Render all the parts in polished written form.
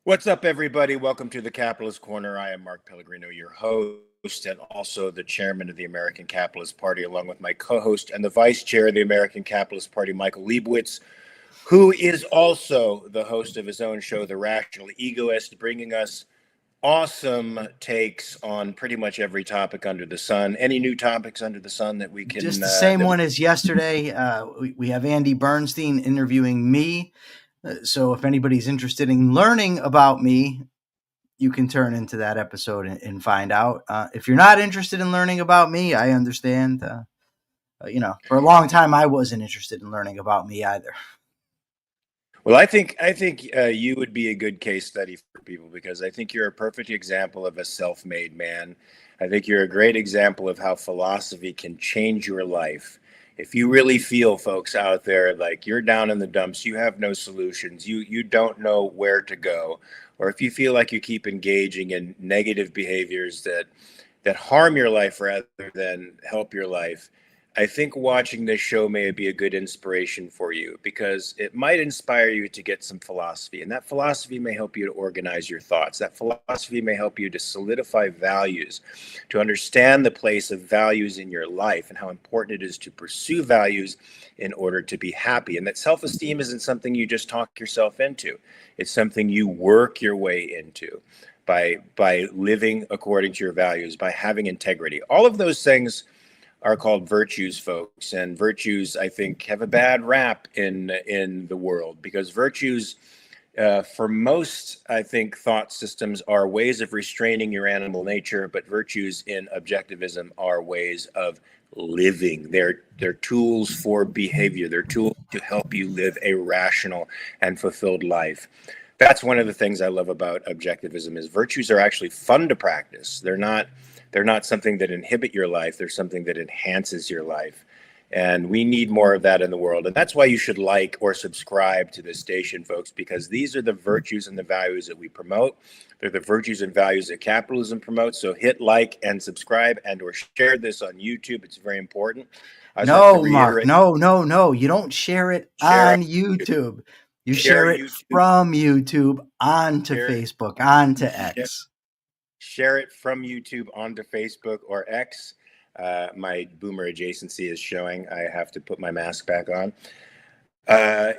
What's up, everybody? Welcome to the Capitalist Corner. I am Mark Pellegrino, your host, and also the chairman of the American Capitalist Party, along with my co-host and the vice chair of the American Capitalist Party, Michael Liebowitz, who is also the host of his own show, The Rational Egoist, bringing us awesome takes on pretty much every topic under the sun. Any new topics under the sun that we can... Just the same one as yesterday. We have Andy Bernstein interviewing me. So if anybody's interested in learning about me, you can turn into that episode and find out. If you're not interested in learning about me, I understand. For a long time, I wasn't interested in learning about me either. Well, I think you would be a good case study for people because I think you're a perfect example of a self-made man. I think you're a great example of how philosophy can change your life. If you really feel, folks out there, like you're down in the dumps, you have no solutions, you don't know where to go, or if you feel like you keep engaging in negative behaviors that harm your life rather than help your life, I think watching this show may be a good inspiration for you because it might inspire you to get some philosophy. And that philosophy may help you to organize your thoughts. That philosophy may help you to solidify values, to understand the place of values in your life and how important it is to pursue values in order to be happy. And that self-esteem isn't something you just talk yourself into. It's something you work your way into by living according to your values, by having integrity. All of those things are called virtues, folks, and virtues, I think, have a bad rap in the world because virtues, for most, I think, thought systems are ways of restraining your animal nature, but virtues in objectivism are ways of living. They're tools for behavior. They're tools to help you live a rational and fulfilled life. That's one of the things I love about objectivism is virtues are actually fun to practice. They're not something that inhibit your life. They're something that enhances your life. And we need more of that in the world. And that's why you should like or subscribe to this station, folks, because these are the virtues and the values that we promote. They're the virtues and values that capitalism promotes. So hit like and subscribe and or share this on YouTube. It's very important. No, Mark, no. You don't share it on YouTube. You share it from YouTube onto Facebook, onto X. Share it from YouTube onto Facebook or X. My boomer adjacency is showing. I have to put my mask back on.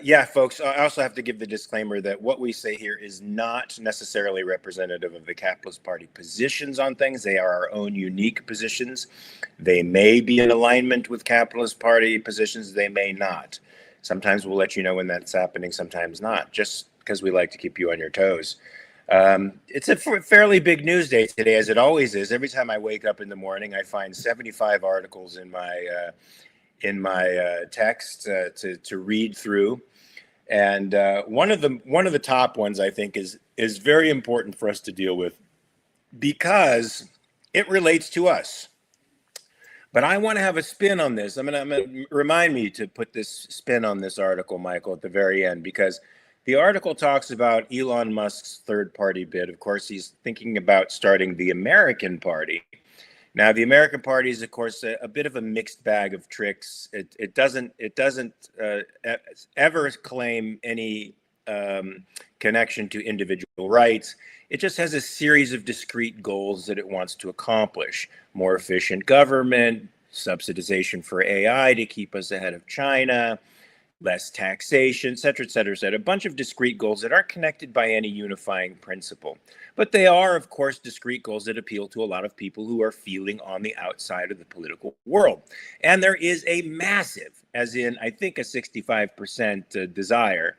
Yeah, folks, I also have to give the disclaimer that what we say here is not necessarily representative of the Capitalist Party positions on things. They are our own unique positions. They may be in alignment with Capitalist Party positions. They may not. Sometimes we'll let you know when that's happening, sometimes not, just because we like to keep you on your toes. It's a fairly big news day today, as it always is. Every time I wake up in the morning, I find 75 articles in my text to read through, and one of the top ones I think is very important for us to deal with because it relates to us. But I want to have a spin on this. I'm gonna remind me to put this spin on this article, Michael, at the very end, because the article talks about Elon Musk's third-party bid. Of course, he's thinking about starting the American Party. Now, the American Party is, of course, a bit of a mixed bag of tricks. It doesn't ever claim any connection to individual rights. It just has a series of discrete goals that it wants to accomplish: more efficient government, subsidization for AI to keep us ahead of China, less taxation, et cetera, et cetera, et cetera. A bunch of discrete goals that aren't connected by any unifying principle. But they are, of course, discrete goals that appeal to a lot of people who are feeling on the outside of the political world. And there is a massive, as in, I think, a 65% desire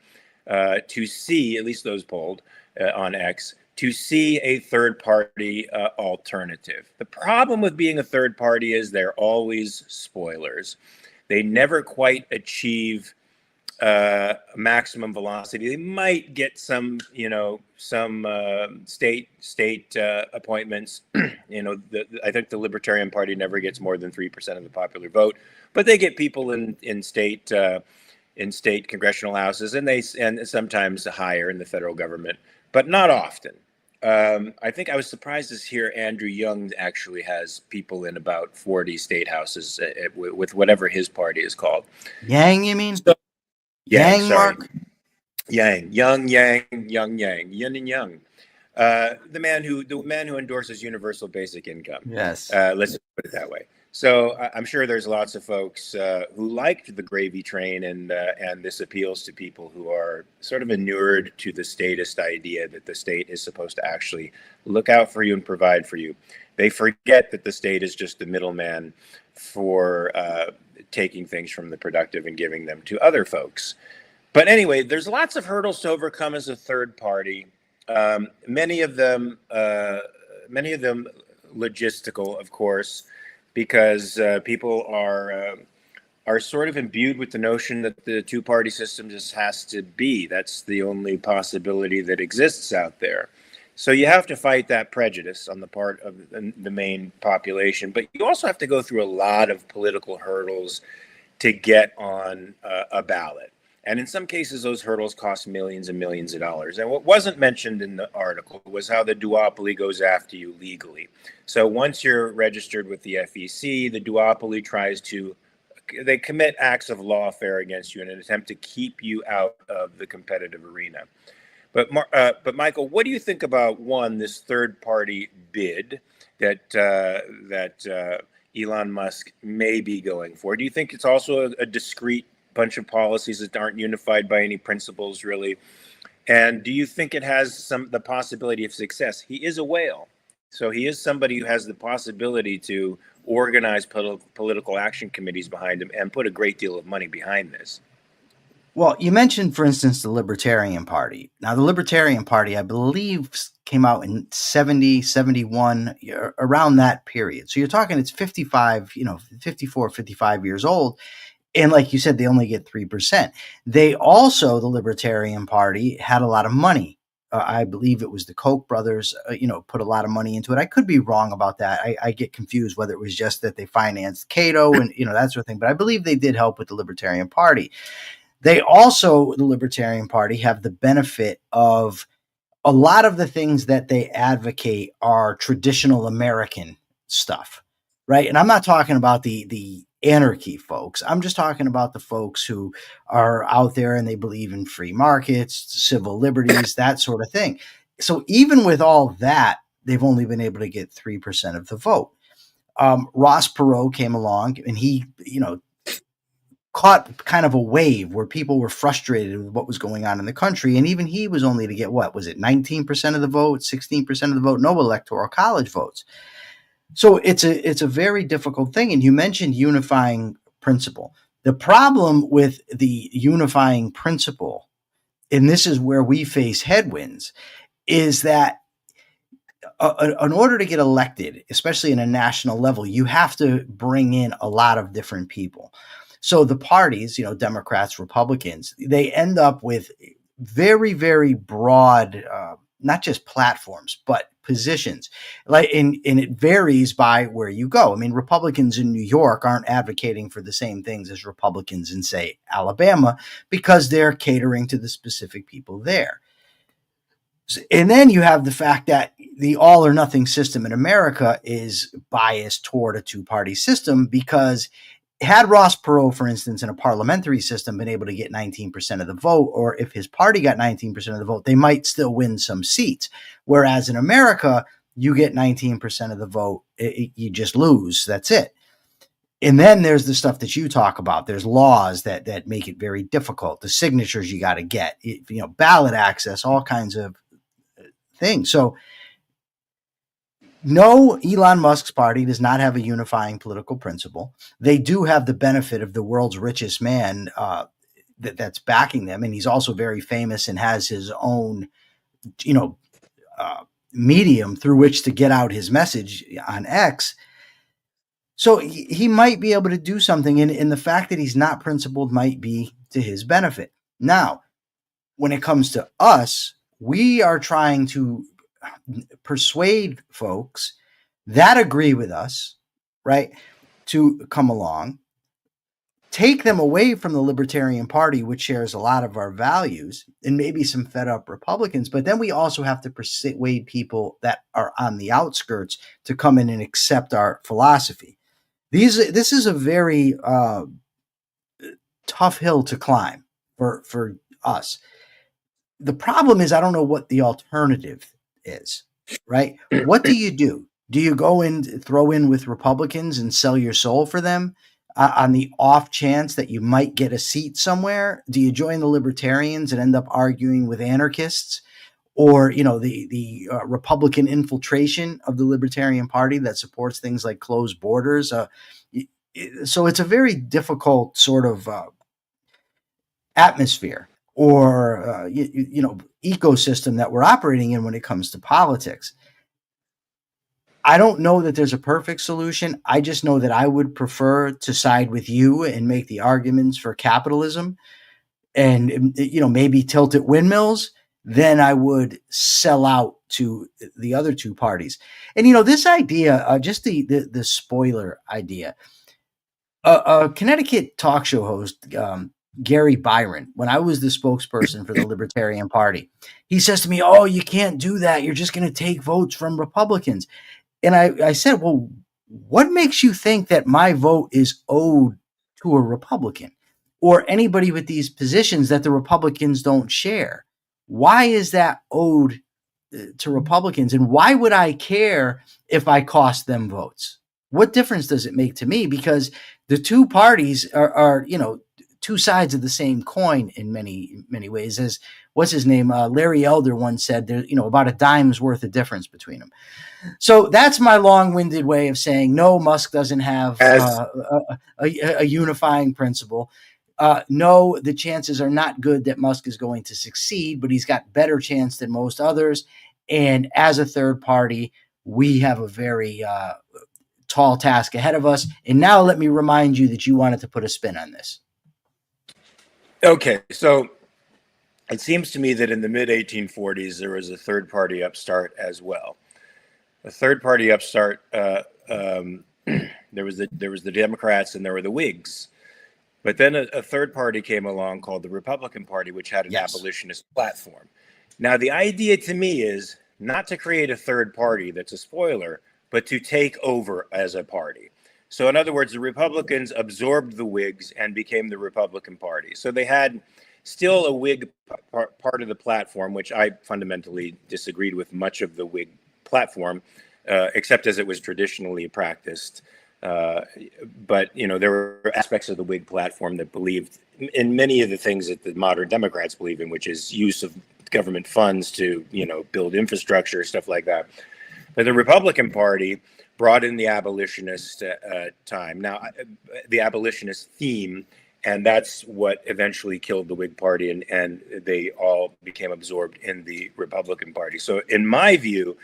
to see, at least those polled on X, to see a third-party alternative. The problem with being a third party is they're always spoilers. They never quite achieve maximum velocity. They might get some state appointments. I think the Libertarian Party never gets more than 3% of the popular vote, but they get people in state congressional houses, and sometimes higher in the federal government, but not often. I think I was surprised to hear Andrew Young actually has people in about 40 state houses with whatever his party is called. Yang, you mean? Yang, sorry. Mark? Yang, Young Yang, Young Yang, Yin and Yang. The man who endorses universal basic income. Yes. Let's put it that way. So I'm sure there's lots of folks who liked the gravy train, and this appeals to people who are sort of inured to the statist idea that the state is supposed to actually look out for you and provide for you. They forget that the state is just the middleman for taking things from the productive and giving them to other folks. But anyway, there's lots of hurdles to overcome as a third party. Many of them, logistical, of course, because people are sort of imbued with the notion that the two-party system just has to be. That's the only possibility that exists out there. So you have to fight that prejudice on the part of the main population, but you also have to go through a lot of political hurdles to get on a ballot. And in some cases, those hurdles cost millions and millions of dollars. And what wasn't mentioned in the article was how the duopoly goes after you legally. So once you're registered with the FEC, the duopoly they commit acts of lawfare against you in an attempt to keep you out of the competitive arena. But Michael, what do you think about this third-party bid that Elon Musk may be going for? Do you think it's also a discrete bunch of policies that aren't unified by any principles, really? And do you think it has the possibility of success? He is a whale, so he is somebody who has the possibility to organize political action committees behind him and put a great deal of money behind this. Well, you mentioned, for instance, the Libertarian Party. Now, the Libertarian Party, I believe, came out in 70, 71, around that period. So you're talking it's 55, 54, 55 years old. And like you said, they only get 3%. They also, the Libertarian Party, had a lot of money. I believe it was the Koch brothers, put a lot of money into it. I could be wrong about that. I get confused whether it was just that they financed Cato and, that sort of thing. But I believe they did help with the Libertarian Party. They also, the Libertarian Party, have the benefit of a lot of the things that they advocate are traditional American stuff, right? And I'm not talking about the anarchy folks. I'm just talking about the folks who are out there and they believe in free markets, civil liberties, that sort of thing. So even with all that, they've only been able to get 3% of the vote. Ross Perot came along and he, caught kind of a wave where people were frustrated with what was going on in the country. And even he was only to get, what was it, 19% of the vote, 16% of the vote, no electoral college votes. So it's a very difficult thing. And you mentioned unifying principle. The problem with the unifying principle, and this is where we face headwinds, is that in order to get elected, especially in a national level, you have to bring in a lot of different people. So the parties, Democrats, Republicans, they end up with very, very broad, not just platforms, but positions. And it varies by where you go. I mean, Republicans in New York aren't advocating for the same things as Republicans in, say, Alabama, because they're catering to the specific people there. And then you have the fact that the all or nothing system in America is biased toward a two-party system, because had Ross Perot, for instance, in a parliamentary system been able to get 19% of the vote, or if his party got 19% of the vote, they might still win some seats. Whereas in America, you get 19% of the vote, you just lose. That's it. And then there's the stuff that you talk about. There's laws that make it very difficult. The signatures you got to get, ballot access, all kinds of things. So no, Elon Musk's party does not have a unifying political principle. They do have the benefit of the world's richest man that's backing them. And he's also very famous and has his own, medium through which to get out his message on X. So he might be able to do something. And the fact that he's not principled might be to his benefit. Now, when it comes to us, we are trying to persuade folks that agree with us, right, to come along, take them away from the Libertarian Party, which shares a lot of our values, and maybe some fed up Republicans. But then we also have to persuade people that are on the outskirts to come in and accept our philosophy. This is a very tough hill to climb for us. The problem is I don't know what the alternative is, right? What do you do? Do you go and throw in with Republicans and sell your soul for them on the off chance that you might get a seat somewhere? Do you join the libertarians and end up arguing with anarchists? Or the Republican infiltration of the Libertarian Party that supports things like closed borders. So it's a very difficult sort of atmosphere or ecosystem that we're operating in when it comes to politics. I don't know that there's a perfect solution. I just know that I would prefer to side with you and make the arguments for capitalism and maybe tilt at windmills, then I would sell out to the other two parties. And this idea, just the spoiler idea, a Connecticut talk show host, Gary Byron, when I was the spokesperson for the Libertarian Party, he says to me, "Oh, you can't do that. You're just going to take votes from Republicans." And I said, "Well, what makes you think that my vote is owed to a Republican or anybody with these positions that the Republicans don't share? Why is that owed to Republicans? And why would I care if I cost them votes? What difference does it make to me? Because the two parties are two sides of the same coin in many, many ways. As what's his name? Larry Elder once said, there's about a dime's worth of difference between them." So that's my long-winded way of saying no. Musk doesn't have a unifying principle. No, the chances are not good that Musk is going to succeed, but he's got better chance than most others. And as a third party, we have a very tall task ahead of us. And now let me remind you that you wanted to put a spin on this. Okay, so it seems to me that in the mid-1840s, there was a third-party upstart as well. A third-party upstart, there was the Democrats and there were the Whigs. But then a third party came along called the Republican Party, which had an abolitionist platform. Now, the idea to me is not to create a third party that's a spoiler, but to take over as a party. So in other words, the Republicans absorbed the Whigs and became the Republican Party. So they had still a Whig part of the platform, which I fundamentally disagreed with much of the Whig platform, except as it was traditionally practiced. But, there were aspects of the Whig platform that believed in many of the things that the modern Democrats believe in, which is use of government funds to, build infrastructure, stuff like that. But the Republican Party brought in the abolitionist the abolitionist theme, and that's what eventually killed the Whig Party, and they all became absorbed in the Republican Party. So in my view,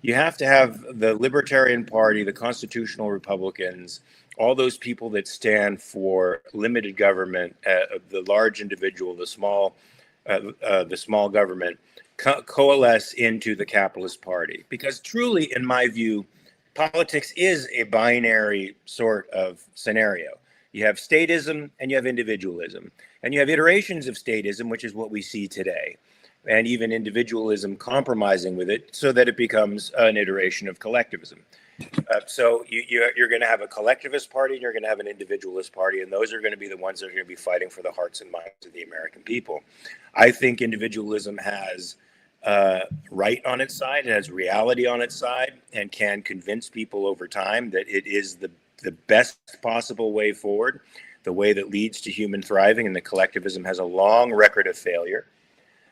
you have to have the Libertarian Party, the constitutional Republicans, all those people that stand for limited government, the large individual, the small government, coalesce into the Capitalist Party. Because truly, in my view, politics is a binary sort of scenario. You have statism and you have individualism. And you have iterations of statism, which is what we see today, and even individualism compromising with it so that it becomes an iteration of collectivism. So you're going to have a collectivist party and you're going to have an individualist party, and those are going to be the ones that are going to be fighting for the hearts and minds of the American people. I think individualism has right on its side, it has reality on its side, and can convince people over time that it is the best possible way forward, the way that leads to human thriving, and the collectivism has a long record of failure.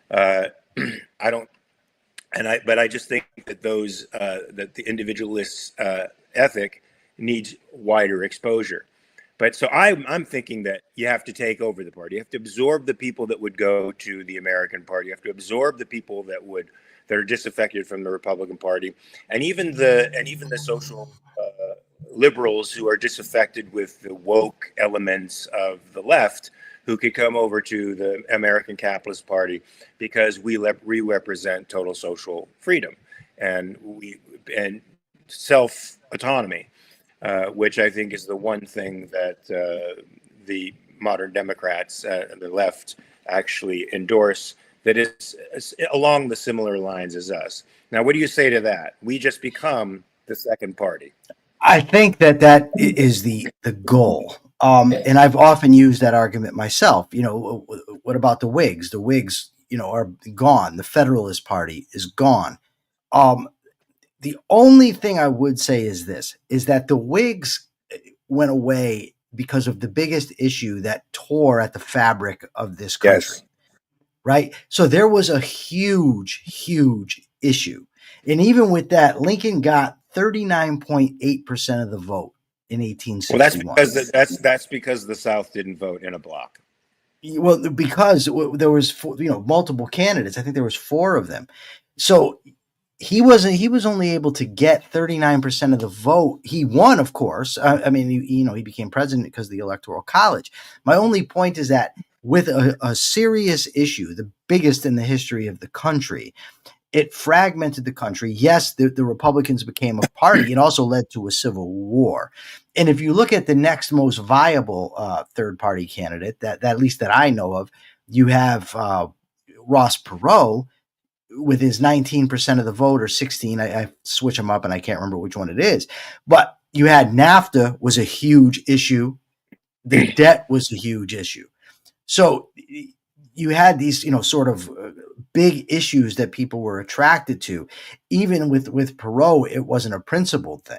But I just think that that the individualist ethic needs wider exposure. But so I'm thinking that you have to take over the party. You have to absorb the people that would go to the American Party. You have to absorb the people that are disaffected from the Republican Party, and even the social liberals who are disaffected with the woke elements of the left, who could come over to the American Capitalist Party, because we represent total social freedom and self autonomy. Which I think is the one thing that the modern Democrats and the left actually endorse, that is along the similar lines as us. Now, what do you say to that? We just become the second party. I think that is the goal. And I've often used that argument myself. What about the Whigs? The Whigs are gone. The Federalist Party is gone. The only thing I would say is this, is that the Whigs went away because of the biggest issue that tore at the fabric of this country. Yes. Right? So there was a huge, huge issue. And even with that, Lincoln got 39.8% of the vote in Well, that's 1861. because that's because the South didn't vote in a block. Well, because there was multiple candidates. I think there was 4 of them. So he was only able to get 39% of the vote. He won, of course. I mean, he became president because of the Electoral College. My only point is that with a serious issue, the biggest in the history of the country, it fragmented the country. Yes, the Republicans became a party. It also led to a civil war. And if you look at the next most viable third party candidate, that at least that I know of, you have Ross Perot with his 19% of the vote, or 16. I switch them up and I can't remember which one it is. But you had NAFTA was a huge issue. The debt was a huge issue. So you had these, sort of big issues that people were attracted to. Even with Perot, it wasn't a principled thing.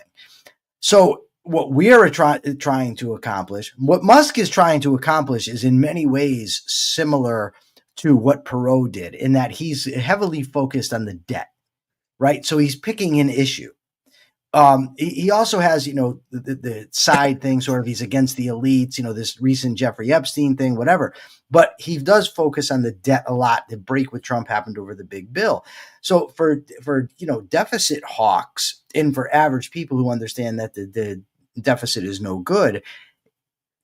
So what we are trying to accomplish, what Musk is trying to accomplish, is in many ways similar to what Perot did, in that he's heavily focused on the debt, right? So he's picking an issue. He also has, the side thing, sort of, he's against the elites, this recent Jeffrey Epstein thing, whatever. But he does focus on the debt a lot. The break with Trump happened over the big bill. So for deficit hawks, and for average people who understand that the deficit is no good,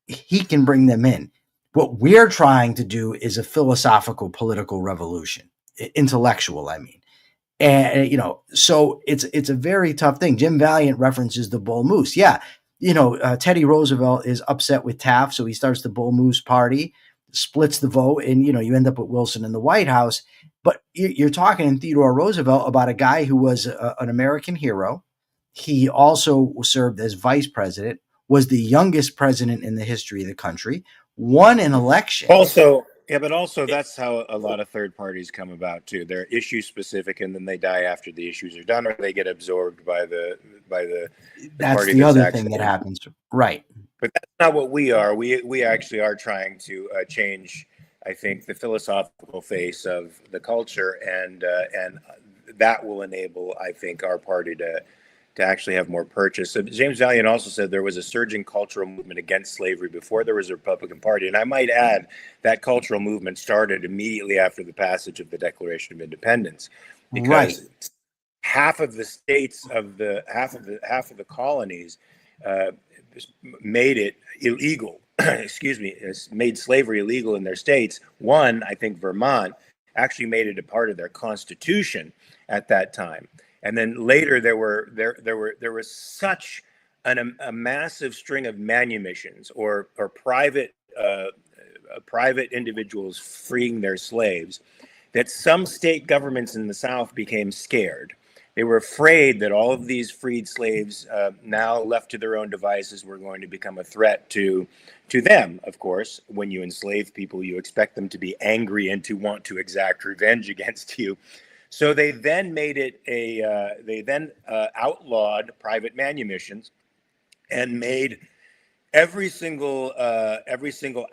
he can bring them in. What we're trying to do is a philosophical political revolution, intellectual, I mean. And, so it's a very tough thing. Jim Valiant references the Bull Moose. Yeah. Teddy Roosevelt is upset with Taft. So he starts the Bull Moose party, splits the vote, and, you end up with Wilson in the White House. But you're talking in Theodore Roosevelt about a guy who was an American hero. He also served as vice president, was the youngest president in the history of the country, won an election. But also that's how a lot of third parties come about too. They're issue specific, and then they die after the issues are done, or they get absorbed by the that's party the other thing that happens, right? But that's not what we are. We actually are trying to change, I think, the philosophical face of the culture, and that will enable, I think, our party to actually have more purchase. So James Valiant also said there was a surging cultural movement against slavery before there was a Republican Party. And I might add that cultural movement started immediately after the passage of the Declaration of Independence, because half of the states of half of the colonies made it illegal. Made slavery illegal in their states. One, I think Vermont, actually made it a part of their constitution at that time. And then later there was such a massive string of manumissions or private individuals freeing their slaves that some state governments in the South became scared. They were afraid that all of these freed slaves, now left to their own devices, were going to become a threat to them. Of course, when you enslave people, you expect them to be angry and to want to exact revenge against you. So they then made it outlawed private manumissions, and made every single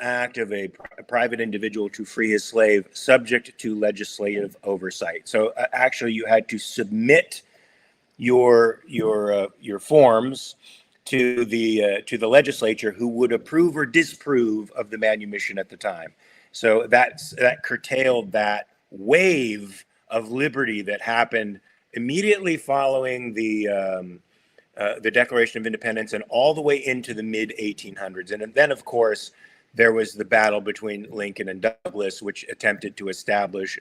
act of a private individual to free his slave subject to legislative oversight. So actually, you had to submit your forms to the legislature, who would approve or disapprove of the manumission at the time. So that curtailed that wave of liberty that happened immediately following the Declaration of Independence and all the way into the mid 1800s. And then, of course, there was the battle between Lincoln and Douglas, which attempted to establish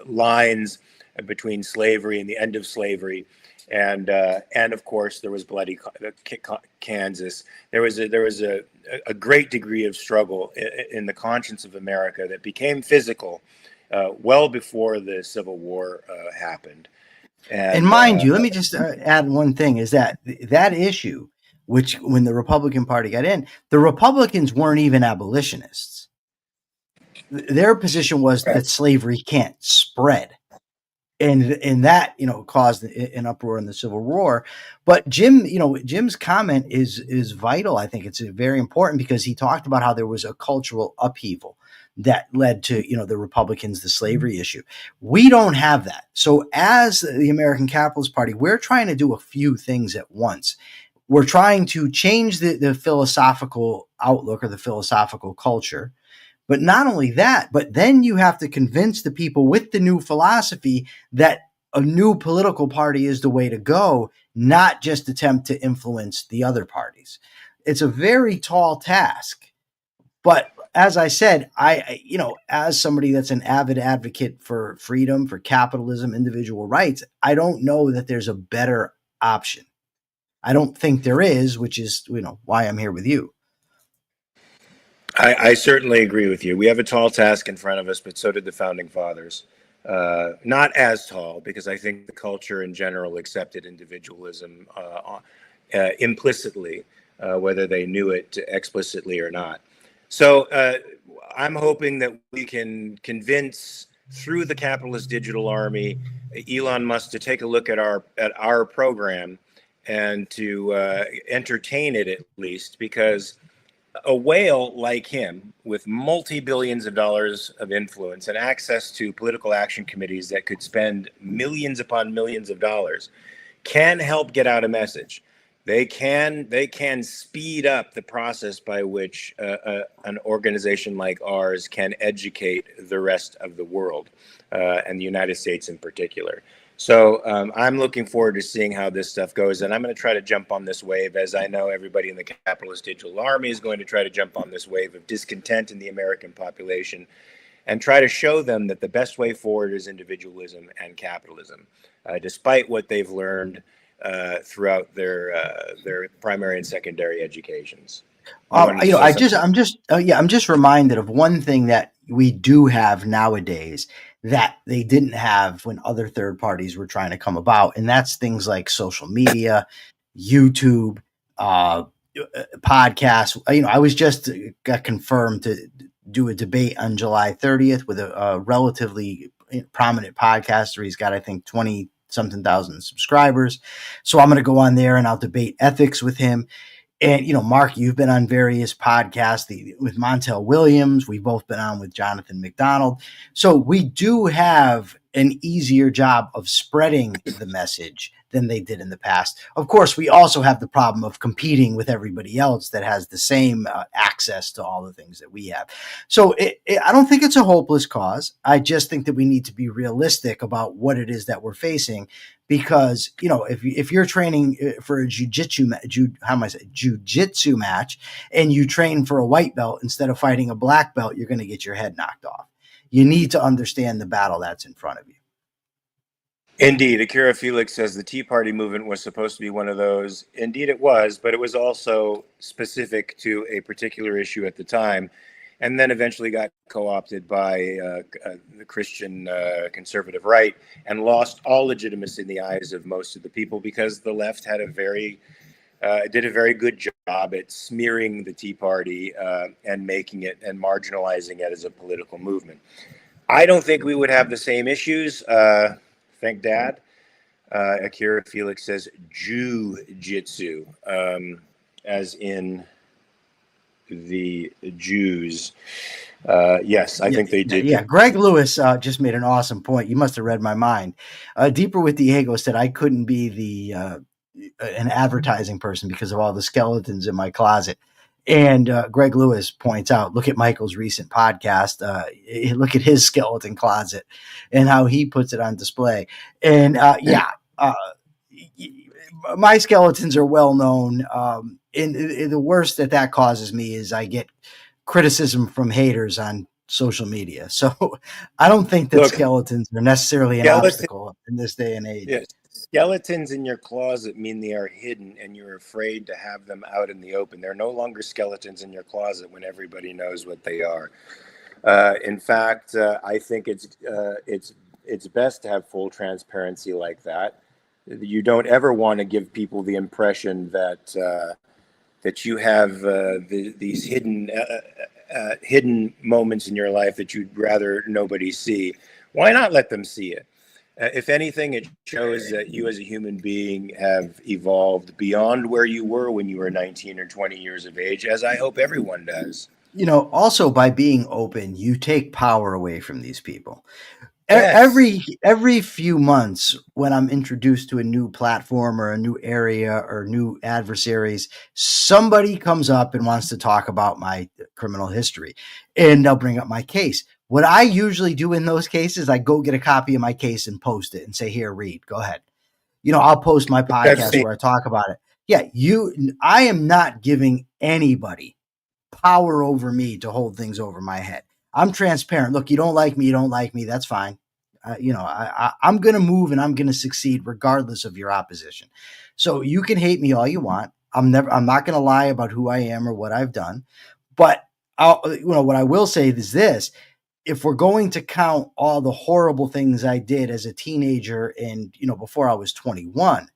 lines between slavery and the end of slavery. And of course, there was bloody Kansas. There was a great degree of struggle in the conscience of America that became physical well before the Civil War happened. And mind you, let me just add one thing, is that issue, which when the Republican Party got in, the Republicans weren't even abolitionists. their position was Right. that slavery can't spread. And that, caused an uproar in the Civil War. But Jim's comment is vital. I think it's very important because he talked about how there was a cultural upheaval that led to the Republicans, the slavery issue. We don't have that. So as the American Capitalist Party, we're trying to do a few things at once. We're trying to change the philosophical outlook or the philosophical culture. But not only that, but then you have to convince the people with the new philosophy that a new political party is the way to go, not just attempt to influence the other parties. It's a very tall task. But as I said, as somebody that's an avid advocate for freedom, for capitalism, individual rights, I don't know that there's a better option. I don't think there is, which is, why I'm here with you. I certainly agree with you. We have a tall task in front of us, but so did the founding fathers. Not as tall, because I think the culture in general accepted individualism implicitly, whether they knew it explicitly or not. So I'm hoping that we can convince, through the capitalist digital army, Elon Musk to take a look at our program and to entertain it, at least, because a whale like him, with multi-billions of dollars of influence and access to political action committees that could spend millions upon millions of dollars, can help get out a message. They can speed up the process by which an organization like ours can educate the rest of the world, and the United States in particular. So I'm looking forward to seeing how this stuff goes, and I'm going to try to jump on this wave, as I know everybody in the capitalist digital army is going to try to jump on this wave of discontent in the American population, and try to show them that the best way forward is individualism and capitalism, despite what they've learned throughout their primary and secondary educations. I'm just reminded of one thing that we do have nowadays that they didn't have when other third parties were trying to come about, and that's things like social media, YouTube, podcasts. I was just got confirmed to do a debate on July 30th with a relatively prominent podcaster. He's got, I think, 20 something thousand subscribers. So I'm going to go on there and I'll debate ethics with him. And, Mark, you've been on various podcasts with Montel Williams. We've both been on with Jonathan McDonald. So we do have an easier job of spreading the message than they did in the past. Of course, we also have the problem of competing with everybody else that has the same access to all the things that we have. So I don't think it's a hopeless cause. I just think that we need to be realistic about what it is that we're facing. Because if you're training for a jujitsu match and you train for a white belt instead of fighting a black belt, you're going to get your head knocked off. You need to understand the battle that's in front of you. Indeed, Akira Felix says the Tea Party movement was supposed to be one of those. Indeed, it was, but it was also specific to a particular issue at the time, and then eventually got co-opted by the Christian conservative right and lost all legitimacy in the eyes of most of the people, because the left had did a very good job at smearing the Tea Party and making it and marginalizing it as a political movement. I don't think we would have the same issues. Thank Dad. Akira Felix says Jew-jitsu, as in the Jews. Yes, I think they did. Yeah, Greg Lewis just made an awesome point. You must have read my mind. Deeper with Diego said I couldn't be an advertising person because of all the skeletons in my closet. And Greg Lewis points out, look at Michael's recent podcast. Look at his skeleton closet and how he puts it on display. And my skeletons are well known. And the worst that causes me is I get criticism from haters on social media. So I don't think that skeletons are necessarily an obstacle in this day and age. Yes. Skeletons in your closet mean they are hidden and you're afraid to have them out in the open. They're no longer skeletons in your closet when everybody knows what they are. In fact, I think it's best to have full transparency like that. You don't ever want to give people the impression that you have these hidden hidden moments in your life that you'd rather nobody see. Why not let them see it? If anything, it shows that you as a human being have evolved beyond where you were when you were 19 or 20 years of age, as I hope everyone does. Also by being open, you take power away from these people. Yes. Every few months, when I'm introduced to a new platform or a new area or new adversaries, somebody comes up and wants to talk about my criminal history, and they'll bring up my case. What I usually do in those cases, I go get a copy of my case and post it and say, "Here, read. Go ahead." I'll post my I've podcast seen. where I talk about it. Yeah, I am not giving anybody power over me to hold things over my head. I'm transparent. Look, you don't like me. You don't like me. That's fine. I'm going to move and I'm going to succeed regardless of your opposition. So you can hate me all you want. I'm not going to lie about who I am or what I've done. But what I will say is this: if we're going to count all the horrible things I did as a teenager and, before I was 21,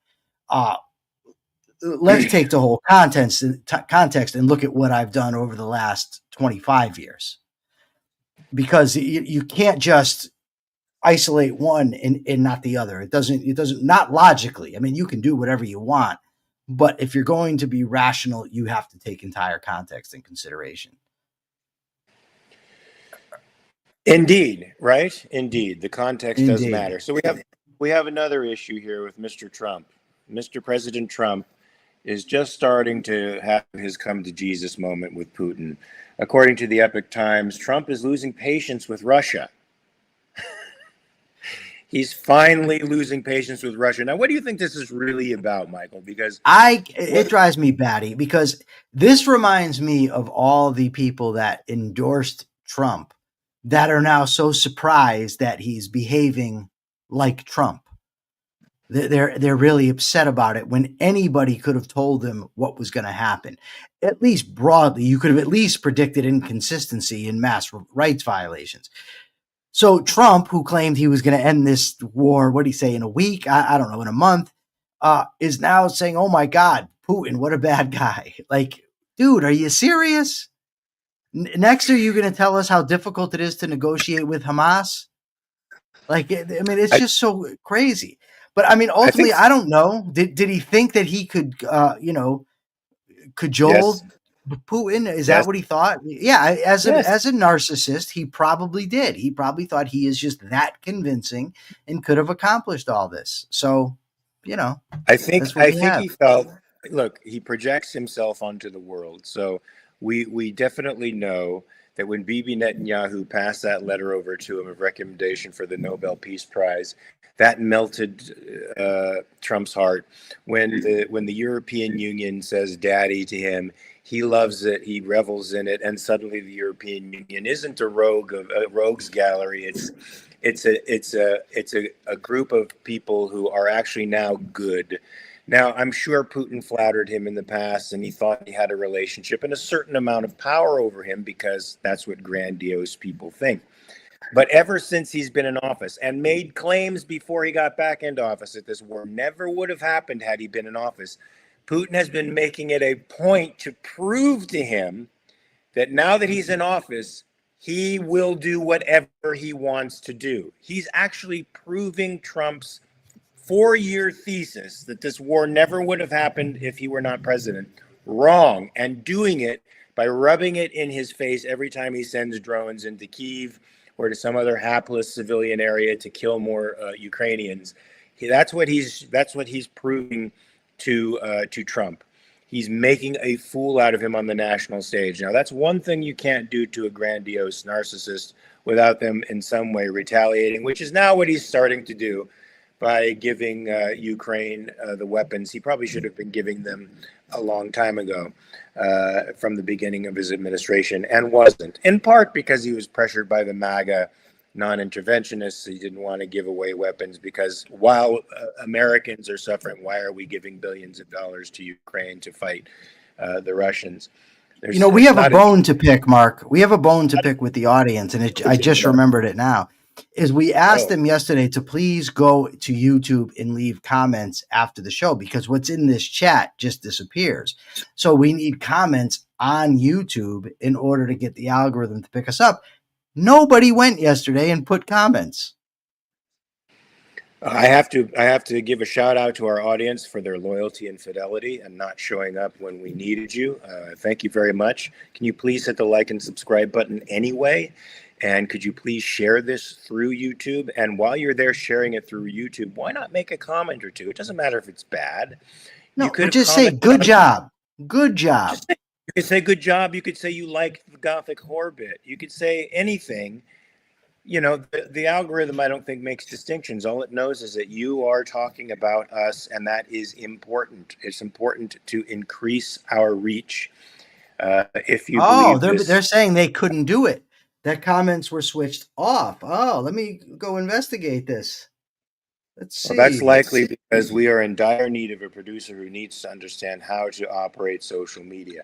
let's take the whole context and look at what I've done over the last 25 years, because you can't just isolate one and not the other. It doesn't, not logically. I mean, you can do whatever you want, but if you're going to be rational, you have to take entire context in consideration. Indeed, right? Indeed, the context does Indeed. matter. So we have another issue here with Mr. Trump. Mr. President Trump is just starting to have his come to Jesus moment with Putin. According to the Epoch Times, Trump is losing patience with Russia. He's finally losing patience with Russia. Now, what do you think this is really about, Michael? Because it drives me batty, because this reminds me of all the people that endorsed Trump that are now so surprised that he's behaving like Trump. They're really upset about it, when anybody could have told them what was going to happen. At least broadly, you could have at least predicted inconsistency in mass rights violations. So Trump, who claimed he was going to end this war, what did he say, in a week? I don't know, in a month, is now saying, "Oh my God, Putin, what a bad guy." Like, dude, are you serious? Next, are you going to tell us how difficult it is to negotiate with Hamas? Like, I mean, it's just so crazy. But I mean, ultimately, I don't know. Did he think that he could, cajole yes, Putin? Is yes, that what he thought? Yeah, as yes. a narcissist, he probably did. He probably thought he is just that convincing and could have accomplished all this. So, that's what I we think have. he felt. Look, he projects himself onto the world. So we definitely know that when Bibi Netanyahu passed that letter over to him of recommendation for the Nobel Peace Prize, that melted Trump's heart. When the European Union says "Daddy" to him, he loves it. He revels in it, and suddenly the European Union isn't a rogues gallery. It's a group of people who are actually now good. Now, I'm sure Putin flattered him in the past, and he thought he had a relationship and a certain amount of power over him, because that's what grandiose people think. But ever since he's been in office and made claims before he got back into office that this war never would have happened had he been in office, Putin has been making it a point to prove to him that now that he's in office, he will do whatever he wants to do. He's actually proving Trump's 4-year thesis that this war never would have happened if he were not president wrong, and doing it by rubbing it in his face every time he sends drones into Kyiv or to some other hapless civilian area to kill more Ukrainians. That's what he's proving to Trump. He's making a fool out of him on the national stage. Now, that's one thing you can't do to a grandiose narcissist without them in some way retaliating, which is now what he's starting to do by giving Ukraine the weapons he probably should have been giving them a long time ago, from the beginning of his administration, and wasn't, in part because he was pressured by the MAGA non-interventionists. He didn't want to give away weapons because while Americans are suffering, why are we giving billions of dollars to Ukraine to fight the Russians? We have a bone to pick, Mark. We have a bone to pick with the audience, and I just remembered it now. is we asked Oh, them yesterday to please go to YouTube and leave comments after the show, because what's in this chat just disappears. So we need comments on YouTube in order to get the algorithm to pick us up. Nobody went yesterday and put comments. I have to give a shout out to our audience for their loyalty and fidelity and not showing up when we needed you. Thank you very much. Can you please hit the like and subscribe button anyway? And could you please share this through YouTube? And while you're there sharing it through YouTube, why not make a comment or two? It doesn't matter if it's bad. You No, could but have just say commented good on. job. Good job. You could say good job. You could say you liked the Gothic horror bit. You could say anything. The algorithm, I don't think, makes distinctions. All it knows is that you are talking about us, and that is important. It's important to increase our reach. If you Oh, believe they're this, saying they couldn't do it. That comments were switched off. Oh, let me go investigate this. Let's well, that's see. likely because we are in dire need of a producer who needs to understand how to operate social media.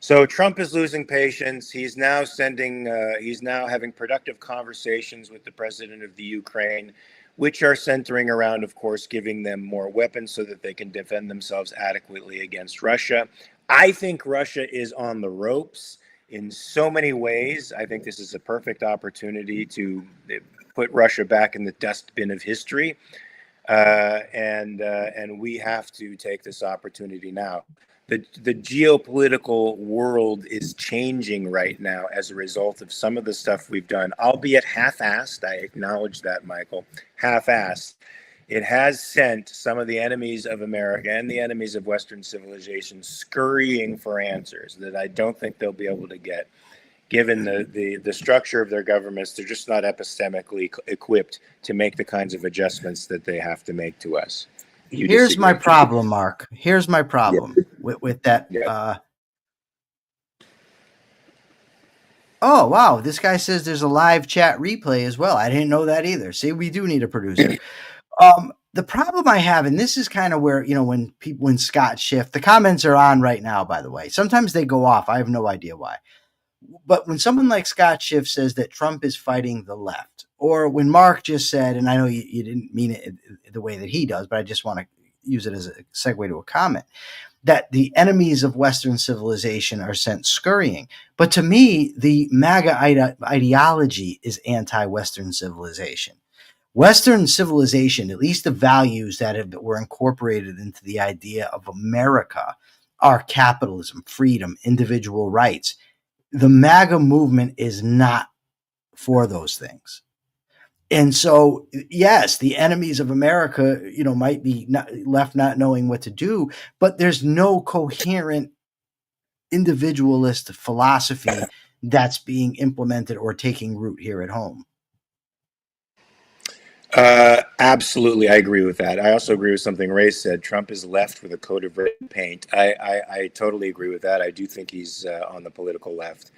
So Trump is losing patience. He's now having productive conversations with the president of the Ukraine, which are centering around, of course, giving them more weapons so that they can defend themselves adequately against Russia. I think Russia is on the ropes in so many ways. I think this is a perfect opportunity to put Russia back in the dustbin of history. And we have to take this opportunity now. The geopolitical world is changing right now as a result of some of the stuff we've done, albeit half-assed. I acknowledge that, Michael, half-assed. It has sent some of the enemies of America and the enemies of Western civilization scurrying for answers that I don't think they'll be able to get. Given the structure of their governments, they're just not epistemically equipped to make the kinds of adjustments that they have to make to us. Here's my problem, Mark. Here's my problem with that. Yeah. Oh, wow. This guy says there's a live chat replay as well. I didn't know that either. See, we do need a producer. The problem I have, and this is kind of where, when Scott Schiff, the comments are on right now, by the way. Sometimes they go off. I have no idea why. But when someone like Scott Schiff says that Trump is fighting the left, or when Mark just said, and I know you didn't mean it the way that he does, but I just want to use it as a segue to a comment, that the enemies of Western civilization are sent scurrying. But to me, the MAGA ideology is anti-Western civilization. Western civilization, at least the values that were incorporated into the idea of America, are capitalism, freedom, individual rights. The MAGA movement is not for those things. And so, yes, the enemies of America, might be left not knowing what to do, but there's no coherent individualist philosophy that's being implemented or taking root here at home. Absolutely, I agree with that. I also agree with something Ray said. Trump is left with a coat of red paint. I totally agree with that. I do think he's on the political left.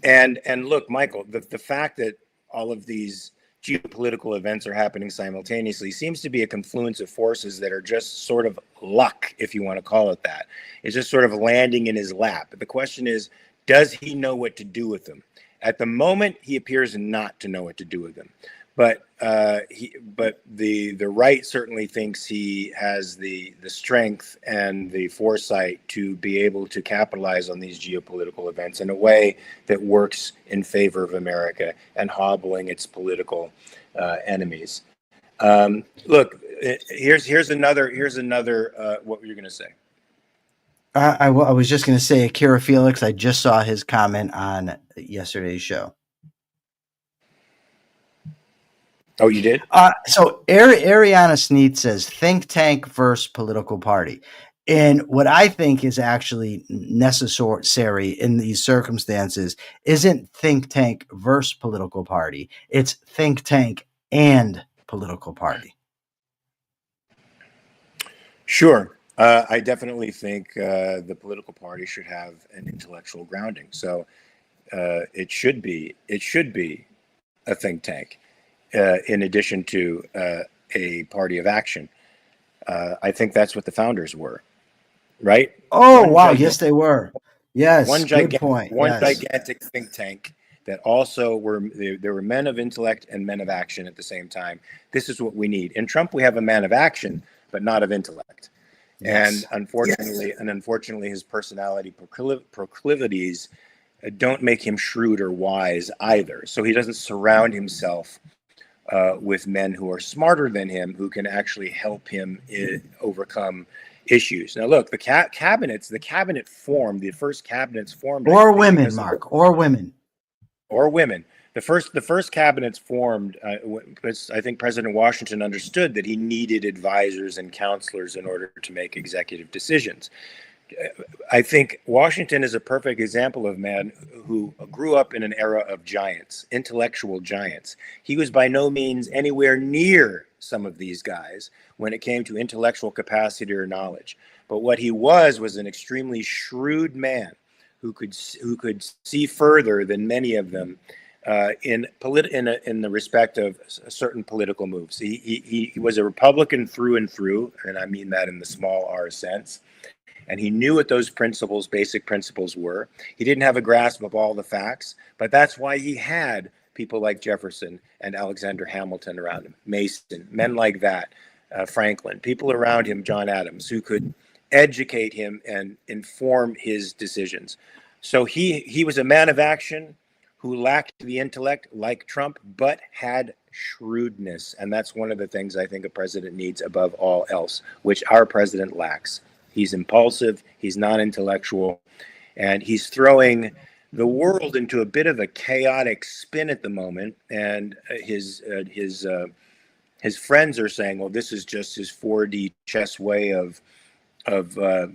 And look, Michael, the fact that all of these geopolitical events are happening simultaneously seems to be a confluence of forces that are just sort of luck, if you want to call it that. It's just sort of landing in his lap. But the question is, does he know what to do with them? At the moment, he appears not to know what to do with them. But the right certainly thinks he has the strength and the foresight to be able to capitalize on these geopolitical events in a way that works in favor of America and hobbling its political enemies. Look, here's another. What were you going to say? I was just going to say, Akira Felix, I just saw his comment on yesterday's show. Oh, you did? So Ariana Sneed says think tank versus political party. And what I think is actually necessary in these circumstances isn't think tank versus political party. It's think tank and political party. Sure. I definitely think the political party should have an intellectual grounding. So it should be a think tank. In addition to a party of action. I think that's what the founders were, right? Oh, wow. Yes, they were. Yes, good point. Gigantic think tank that also there were men of intellect and men of action at the same time. This is what we need. In Trump, we have a man of action, but not of intellect. Yes. And unfortunately, his personality proclivities don't make him shrewd or wise either. So he doesn't surround himself with men who are smarter than him, who can actually help him overcome issues. Now, look, the cabinet formed, the first cabinets formed, or women, Mark, or women. The first cabinets formed because I think President Washington understood that he needed advisors and counselors in order to make executive decisions. I think Washington is a perfect example of a man who grew up in an era of giants, intellectual giants. He was by no means anywhere near some of these guys when it came to intellectual capacity or knowledge. But what he was an extremely shrewd man who could see further than many of them in the respect of certain political moves. He was a Republican through and through, and I mean that in the small r sense. And he knew what those basic principles were. He didn't have a grasp of all the facts, but that's why he had people like Jefferson and Alexander Hamilton around him, Mason, men like that, Franklin, people around him, John Adams, who could educate him and inform his decisions. So he was a man of action who lacked the intellect like Trump, but had shrewdness. And that's one of the things I think a president needs above all else, which our president lacks. He's impulsive, he's non-intellectual, and he's throwing the world into a bit of a chaotic spin at the moment. And his friends are saying, well, this is just his 4D chess way of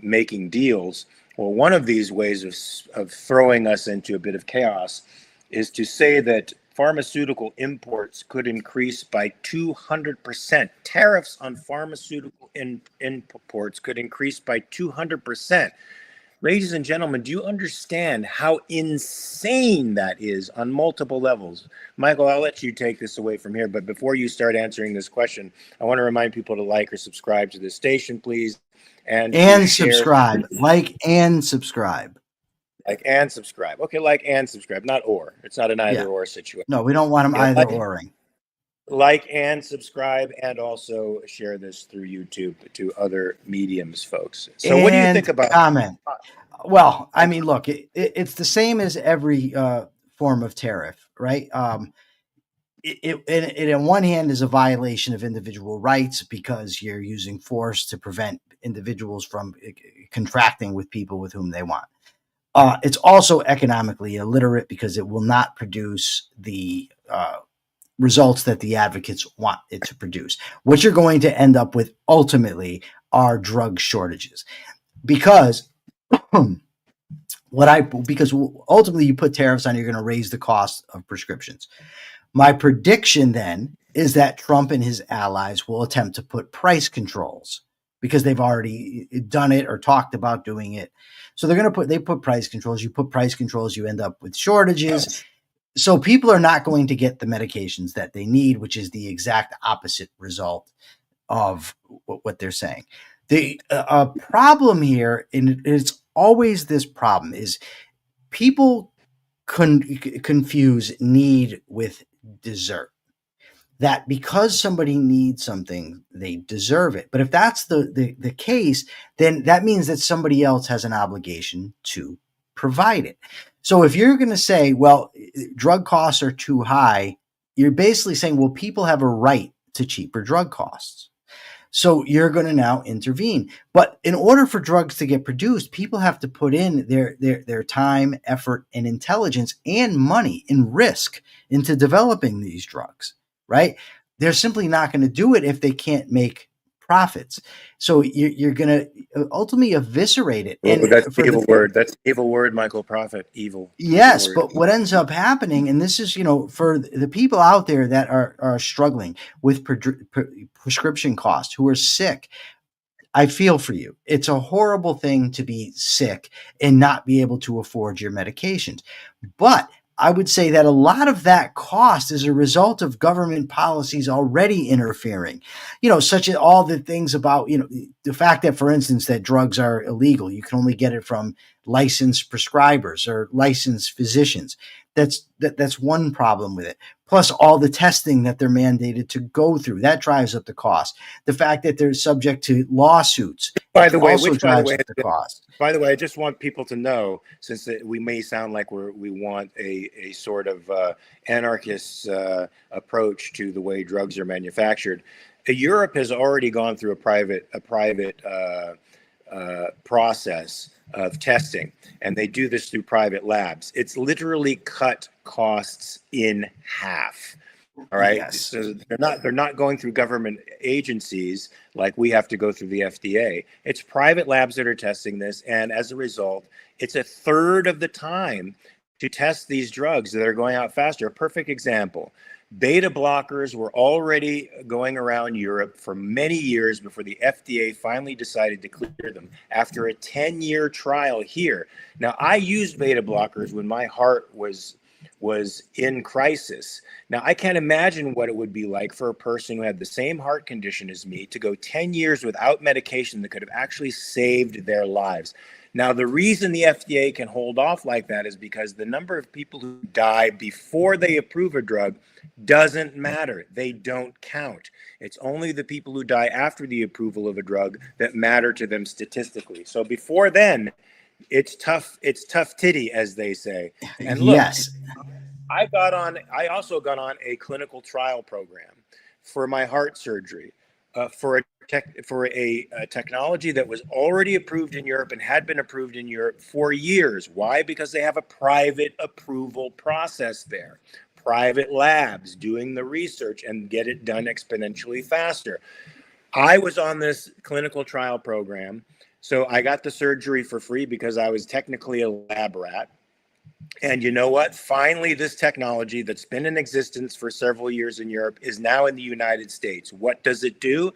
making deals. Well, one of these ways of throwing us into a bit of chaos is to say that pharmaceutical imports could increase by 200%. Tariffs on pharmaceutical imports could increase by 200%. Ladies and gentlemen, do you understand how insane that is on multiple levels? Michael, I'll let you take this away from here. But before you start answering this question, I want to remind people to like or subscribe to this station, please. And subscribe. Like and subscribe. Like and subscribe. Okay, like and subscribe, not or. It's not an either or situation. No, we don't want them either oring. Like and subscribe, and also share this through YouTube to other mediums, folks. So what do you think about comment? Well, I mean, look, it's the same as every form of tariff, right? It on one hand is a violation of individual rights because you're using force to prevent individuals from contracting with people with whom they want. It's also economically illiterate because it will not produce the results that the advocates want it to produce. What you're going to end up with ultimately are drug shortages because ultimately you put tariffs on, you're going to raise the cost of prescriptions. My prediction then is that Trump and his allies will attempt to put price controls because they've already done it or talked about doing it. So they put price controls. You put price controls, you end up with shortages. So people are not going to get the medications that they need, which is the exact opposite result of what they're saying. The problem here, and it's always this problem, is people confuse need with deserve. That because somebody needs something, they deserve it. But if that's the case, then that means that somebody else has an obligation to provide it. So if you're going to say, well, drug costs are too high, you're basically saying, well, people have a right to cheaper drug costs. So you're going to now intervene. But in order for drugs to get produced, people have to put in their time, effort, and intelligence and money and risk into developing these drugs, right? They're simply not going to do it if they can't make profits. So you're going to ultimately eviscerate it. Well, that's the evil word. That's the evil word, Michael. Profit, evil. Yes, but what ends up happening, and this is, for the people out there that are struggling with prescription costs, who are sick, I feel for you. It's a horrible thing to be sick and not be able to afford your medications. But I would say that a lot of that cost is a result of government policies already interfering, such as all the things about, the fact that, for instance, that drugs are illegal. You can only get it from licensed prescribers or licensed physicians. That's one problem with it. Plus all the testing that they're mandated to go through, that drives up the cost. The fact that they're subject to lawsuits By the way, also drives up the cost. by the way, I just want people to know, since we may sound like we want a sort of anarchist approach to the way drugs are manufactured. Europe has already gone through a private process of testing, and they do this through private labs. It's literally cut costs in half. All right. Yes. So they're not going through government agencies like we have to go through the FDA. It's private labs that are testing this, and as a result, it's a third of the time to test these drugs that are going out faster. A perfect example. Beta blockers were already going around Europe for many years before the FDA finally decided to clear them after a 10-year trial here. Now, I used beta blockers when my heart was in crisis. Now, I can't imagine what it would be like for a person who had the same heart condition as me to go 10 years without medication that could have actually saved their lives. Now, the reason the FDA can hold off like that is because the number of people who die before they approve a drug doesn't matter. They don't count. It's only the people who die after the approval of a drug that matter to them statistically. So before then, it's tough titty, as they say. And look, yes. I also got on a clinical trial program for my heart surgery, for a technology that was already approved in Europe and had been approved in Europe for years. Why? Because they have a private approval process there. Private labs doing the research and get it done exponentially faster. I was on this clinical trial program, so I got the surgery for free because I was technically a lab rat. And you know what? Finally, this technology that's been in existence for several years in Europe is now in the United States. What does it do?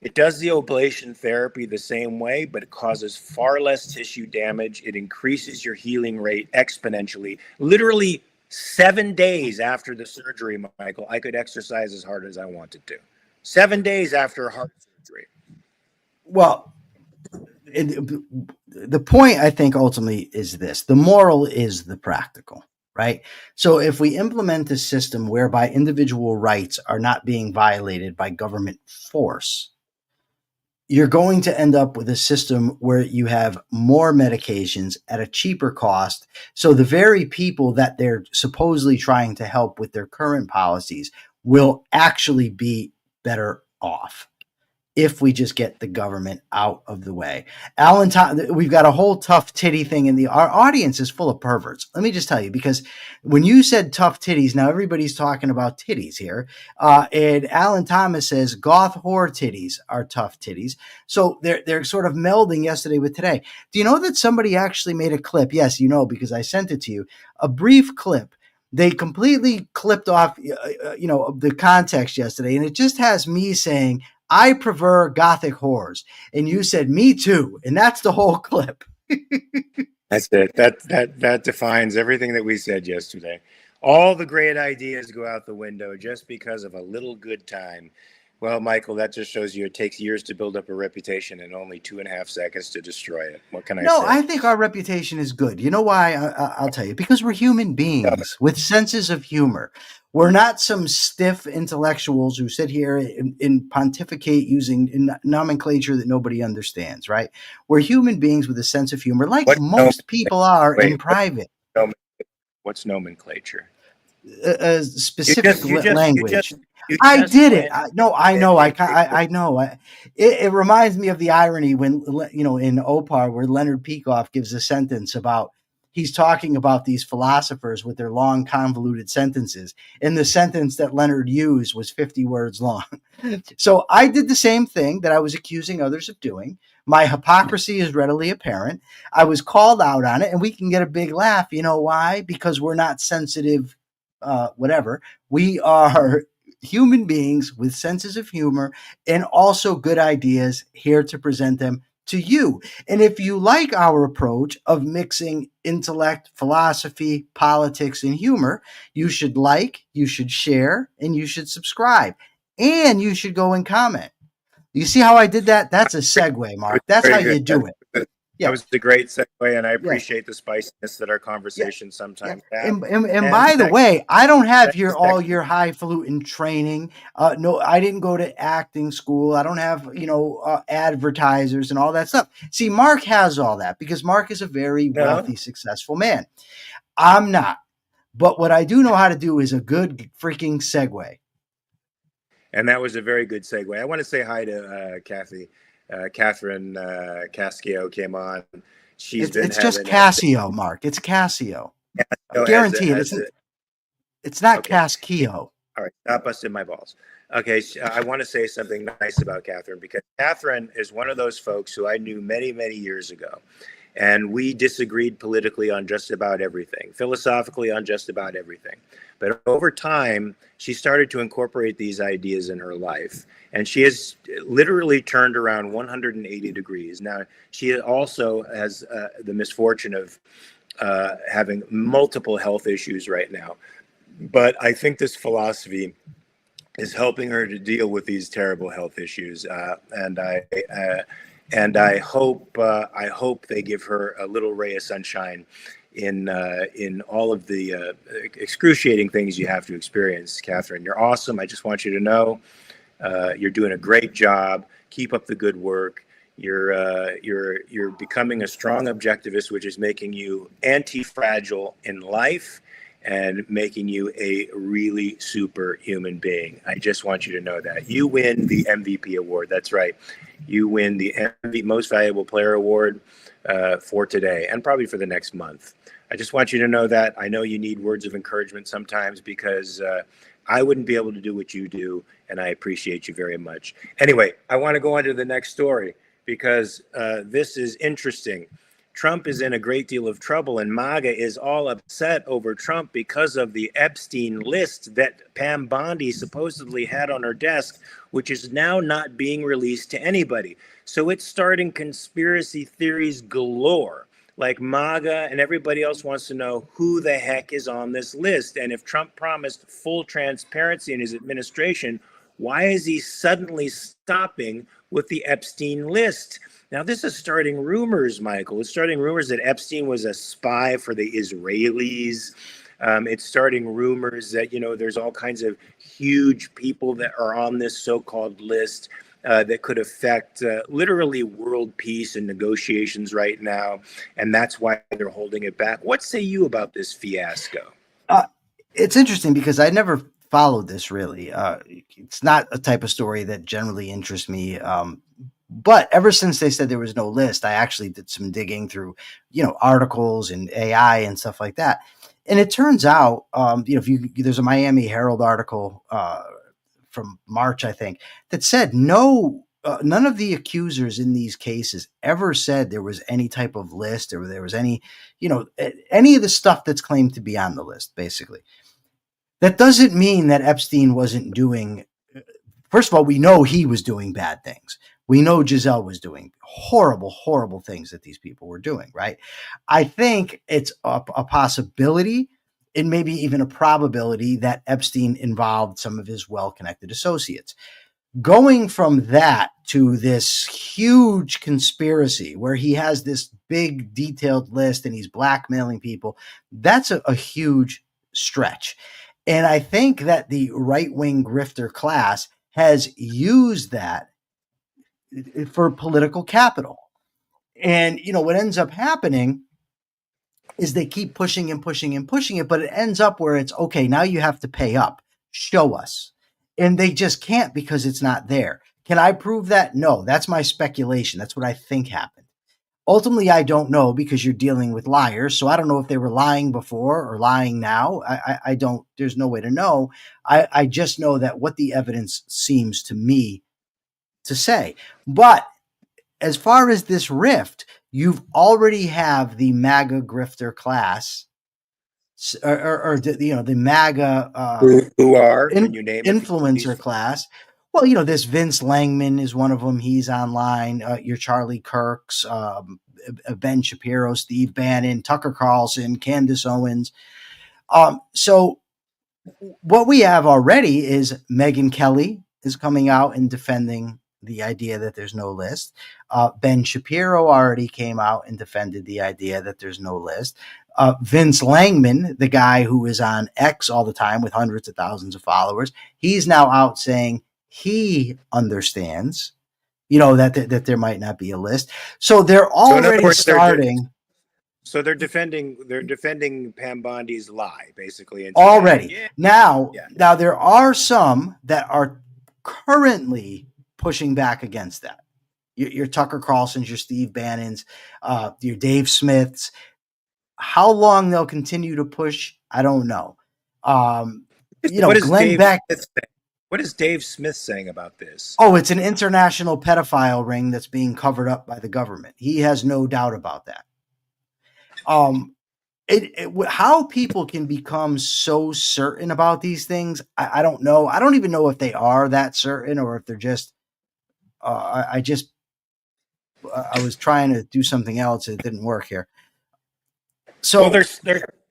It does the ablation therapy the same way, but it causes far less tissue damage. It increases your healing rate exponentially. Literally 7 days after the surgery, Michael, I could exercise as hard as I wanted to. 7 days after heart surgery. Well, the point, I think, ultimately is this: the moral is the practical, right? So if we implement a system whereby individual rights are not being violated by government force, you're going to end up with a system where you have more medications at a cheaper cost. So the very people that they're supposedly trying to help with their current policies will actually be better off if we just get the government out of the way. Alan, we've got a whole tough titty thing our audience is full of perverts. Let me just tell you, because when you said tough titties, now everybody's talking about titties here. And Alan Thomas says goth whore titties are tough titties. So they're sort of melding yesterday with today. Do you know that somebody actually made a clip? Yes, you know, because I sent it to you, a brief clip. They completely clipped off, the context yesterday. And it just has me saying, I prefer gothic whores. And you said, me too. And that's the whole clip. That's it. That defines everything that we said yesterday. All the great ideas go out the window just because of a little good time. Well, Michael, that just shows you it takes years to build up a reputation and only 2.5 seconds to destroy it. What can I say? No, I think our reputation is good. You know why? I'll tell you. Because we're human beings with senses of humor. We're not some stiff intellectuals who sit here and pontificate using nomenclature that nobody understands, right? We're human beings with a sense of humor, like most people are in private. What's nominature? Specific language. I did it. I know. I know. It reminds me of the irony when, in Opar, where Leonard Peikoff gives a sentence about, he's talking about these philosophers with their long, convoluted sentences. And the sentence that Leonard used was 50 words long. So I did the same thing that I was accusing others of doing. My hypocrisy is readily apparent. I was called out on it, and we can get a big laugh. You know why? Because we're not sensitive, whatever. We are human beings with senses of humor and also good ideas, here to present them to you. And if you like our approach of mixing intellect, philosophy, politics, and humor, you should like, you should share, and you should subscribe. And you should go and comment. You see how I did that? That's a segue, Mark. That's how you do it. That Yeah, was a great segue, and I yeah, appreciate the spiciness that our yeah. conversations Yeah. sometimes have. And And by the way, I don't have next your all section, your highfalutin training. No, I didn't go to acting school. I don't have, advertisers and all that stuff. See, Mark has all that because Mark is a very no, wealthy, successful man. I'm not. But what I do know how to do is a good freaking segue. and that was a very good segue. I want to say hi to Kathy. Catherine Cascio came on. She's been It's just having Casio, Mark. It's Casio. I as guarantee it. as a, It's not okay. Cascio. All right, stop busting my balls. Okay, I want to say something nice about Catherine because Catherine is one of those folks who I knew many, many years ago. And we disagreed politically on just about everything, philosophically on just about everything. But over time, she started to incorporate these ideas in her life. And she has literally turned around 180 degrees. Now, she also has the misfortune of having multiple health issues right now. But I think this philosophy is helping her to deal with these terrible health issues, and I hope they give her a little ray of sunshine in all of the excruciating things you have to experience. Catherine, you're awesome. I just want you to know you're doing a great job. Keep up the good work. You're becoming a strong objectivist, which is making you anti-fragile in life and making you a really superhuman being. I just want you to know that. You win the MVP award. That's right. You win the Most Valuable Player award for today and probably for the next month. I just want you to know that. I know you need words of encouragement sometimes because I wouldn't be able to do what you do, and I appreciate you very much. Anyway, I want to go on to the next story because this is interesting. Trump is in a great deal of trouble, and MAGA is all upset over Trump because of the Epstein list that Pam Bondi supposedly had on her desk, which is now not being released to anybody. So it's starting conspiracy theories galore. Like MAGA and everybody else wants to know who the heck is on this list. And if Trump promised full transparency in his administration, why is he suddenly stopping with the Epstein list? Now, this is starting rumors, Michael. It's starting rumors that Epstein was a spy for the Israelis. It's starting rumors that, there's all kinds of huge people that are on this so-called list that could affect literally world peace and negotiations right now. And that's why they're holding it back. What say you about this fiasco? Uh, it's interesting because I never followed this really. It's not a type of story that generally interests me. But ever since they said there was no list, I actually did some digging through, articles and AI and stuff like that. And it turns out, there's a Miami Herald article from March, I think, that said none of the accusers in these cases ever said there was any type of list or there was any, any of the stuff that's claimed to be on the list, basically. That doesn't mean that Epstein wasn't doing. First of all, we know he was doing bad things. We know Giselle was doing horrible, horrible things that these people were doing, right? I think it's a possibility and maybe even a probability that Epstein involved some of his well-connected associates. Going from that to this huge conspiracy where he has this big detailed list and he's blackmailing people, that's a huge stretch. And I think that the right-wing grifter class has used that for political capital. And, what ends up happening is they keep pushing and pushing and pushing it, but it ends up where it's okay, now you have to pay up. Show us. And they just can't because it's not there. Can I prove that? No, that's my speculation. That's what I think happened. Ultimately, I don't know because you're dealing with liars. So I don't know if they were lying before or lying now. I don't, there's no way to know. I just know that what the evidence seems to me to say. But as far as this rift, you've already have the MAGA grifter class or the MAGA Who are? Can you name a few of influencer these? class. Well, this Vince Langman is one of them. He's online. Your Charlie Kirks, Ben Shapiro, Steve Bannon, Tucker Carlson, Candace Owens. So what we have already is Megyn Kelly is coming out and defending the idea that there's no list. Ben Shapiro already came out and defended the idea that there's no list. Vince Langman, the guy who is on X all the time with hundreds of thousands of followers, he's now out saying he understands, that there might not be a list. So they're already starting. So they're defending Pam Bondi's lie, basically. And already. Yeah. Now there are some that are currently pushing back against that. Your Tucker Carlson's, your Steve Bannon's, your Dave Smith's. How long they'll continue to push, I don't know. Glenn Beck. What is Dave Smith saying about this? Oh, it's an international pedophile ring that's being covered up by the government. He has no doubt about that. How people can become so certain about these things, I don't know. I don't even know if they are that certain or if they're just. I was trying to do something else. It didn't work here. So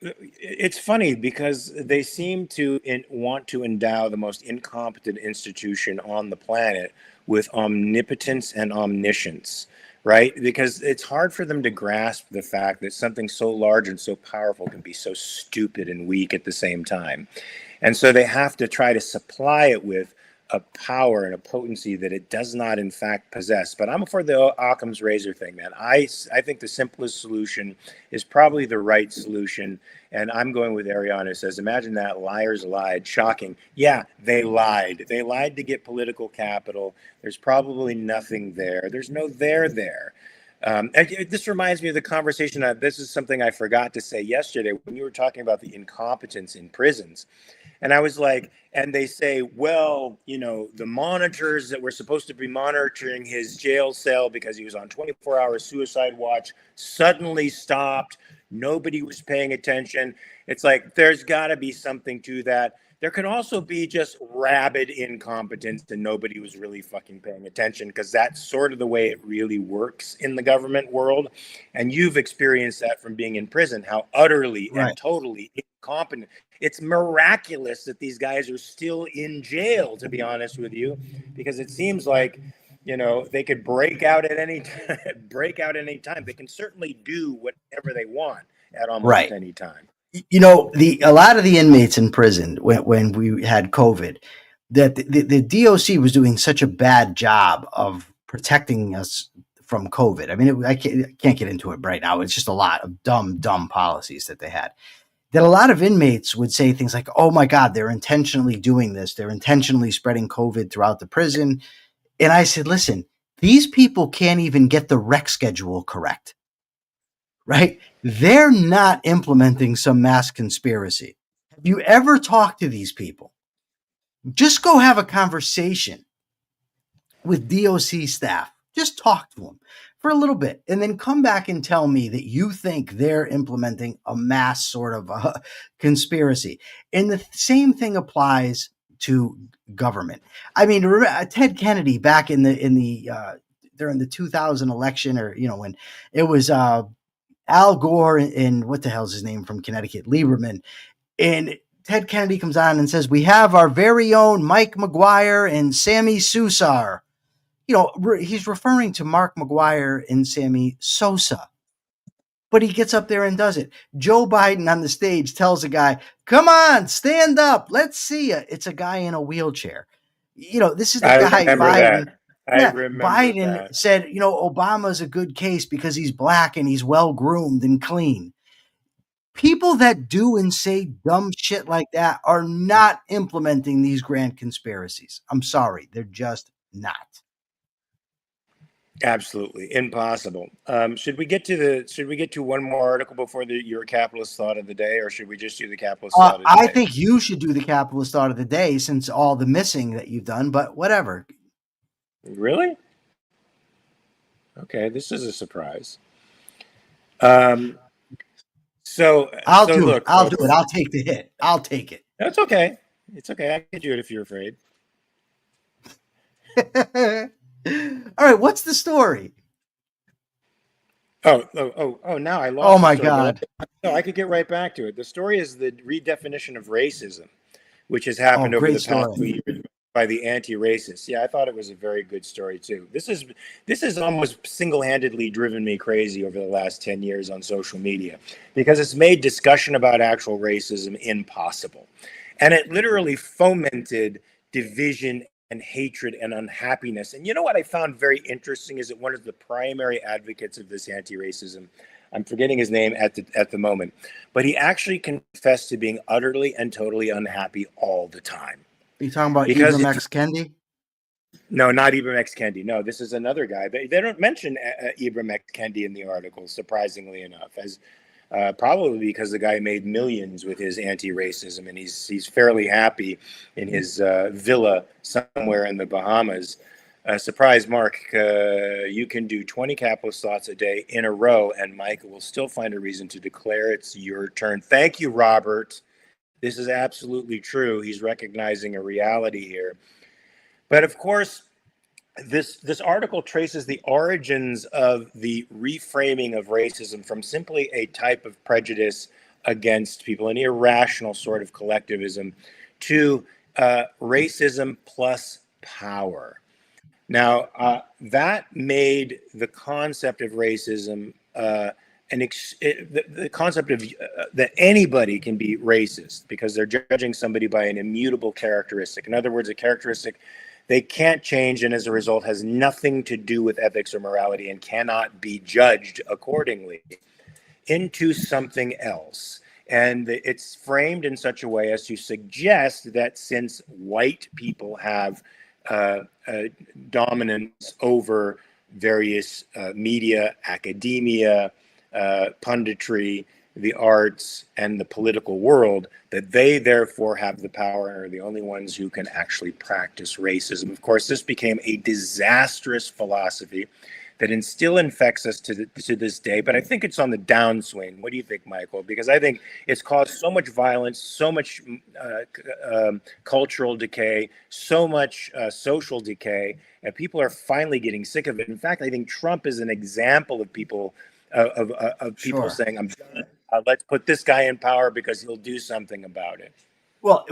it's funny because they seem to want to endow the most incompetent institution on the planet with omnipotence and omniscience, right? Because it's hard for them to grasp the fact that something so large and so powerful can be so stupid and weak at the same time. And so they have to try to supply it with a power and a potency that it does not in fact possess. But I'm for the Occam's razor thing, man. I think the simplest solution is probably the right solution. And I'm going with Ariana, who says, imagine that, liars lied. Shocking. Yeah, they lied. They lied to get political capital. There's probably nothing there. There's no there there. And this reminds me of the conversation. This is something I forgot to say yesterday when you were talking about the incompetence in prisons. And I was like, and they say, well, the monitors that were supposed to be monitoring his jail cell because he was on 24-hour suicide watch suddenly stopped. Nobody was paying attention. It's like, there's got to be something to that. There can also be just rabid incompetence and nobody was really fucking paying attention, because that's sort of the way it really works in the government world. And you've experienced that from being in prison, how utterly and totally incompetent. It's miraculous that these guys are still in jail, to be honest with you, because it seems like, they could break out at any time. They can certainly do whatever they want at almost any time. A lot of the inmates in prison when we had COVID, that the DOC was doing such a bad job of protecting us from COVID. I mean, I can't get into it right now. It's just a lot of dumb policies that they had. That a lot of inmates would say things like, oh my God, they're intentionally doing this. They're intentionally spreading COVID throughout the prison. And I said, listen, these people can't even get the rec schedule correct, right? They're not implementing some mass conspiracy. Have you ever talked to these people? Just go have a conversation with DOC staff. Just talk to them for a little bit and then come back and tell me that you think they're implementing a mass sort of conspiracy. And the same thing applies to government. I mean, Ted Kennedy back in the during the 2000 election, or when it was Al Gore and what the hell's his name from Connecticut, Lieberman, and Ted Kennedy comes on and says, we have our very own Mike McGuire and Sammy Sousar. He's referring to Mark McGuire and Sammy Sosa, but he gets up there and does it. Joe Biden on the stage tells a guy, come on, stand up. Let's see you. It's a guy in a wheelchair. This is the guy Biden. Biden said, Obama's a good case because he's black and he's well-groomed and clean. People that do and say dumb shit like that are not implementing these grand conspiracies. I'm sorry. They're just not. Absolutely impossible. Should we get to one more article before your capitalist thought of the day, or should we just do the capitalist thought of the day? I think you should do the capitalist thought of the day, since all the missing that you've done, but whatever. Really? Okay, this is a surprise. So I'll do it. I'll take the hit. I'll take it. That's okay. It's okay. I can do it if you're afraid. All right, what's the story? Oh! Now I lost. Oh my God! No, I could get right back to it. The story is the redefinition of racism, which has happened over the past 2 years. by the anti-racists. Yeah, I thought it was a very good story too. This is almost single-handedly driven me crazy over the last 10 years on social media because it's made discussion about actual racism impossible. And it literally fomented division and hatred and unhappiness. And you know what I found very interesting is that one of the primary advocates of this anti-racism, I'm forgetting his name at the moment, but he actually confessed to being utterly and totally unhappy all the time. Are you talking about Because Ibram X. Kendi? no, not Ibram X. Kendi. No, this is another guy. They don't mention Ibram X. Kendi in the article, surprisingly enough, as probably because the guy made millions with his anti-racism, and he's fairly happy in his villa somewhere in the Bahamas. Surprise, Mark! You can do 20 capitalist thoughts a day in a row, and Mike will still find a reason to declare it's your turn. Thank you, Robert. This is absolutely true. He's recognizing a reality here. But of course, this article traces the origins of the reframing of racism from simply a type of prejudice against people, an irrational sort of collectivism, to racism plus power. Now, that made the concept of racism the concept of that anybody can be racist because they're judging somebody by an immutable characteristic. In other words, a characteristic they can't change and as a result has nothing to do with ethics or morality and cannot be judged accordingly into something else. And it's framed in such a way as to suggest that since white people have dominance over various media, academia, punditry, the arts, and the political world, that they therefore have the power and are the only ones who can actually practice racism. Of course, this became a disastrous philosophy that still infects us to this day, but I think it's on the downswing. What do you think, Michael? Because I think it's caused so much violence, so much cultural decay, so much social decay, and people are finally getting sick of it. In fact, I think Trump is an example of people people Sure. saying, "I'm done. Let's put this guy in power because he'll do something about it." Well,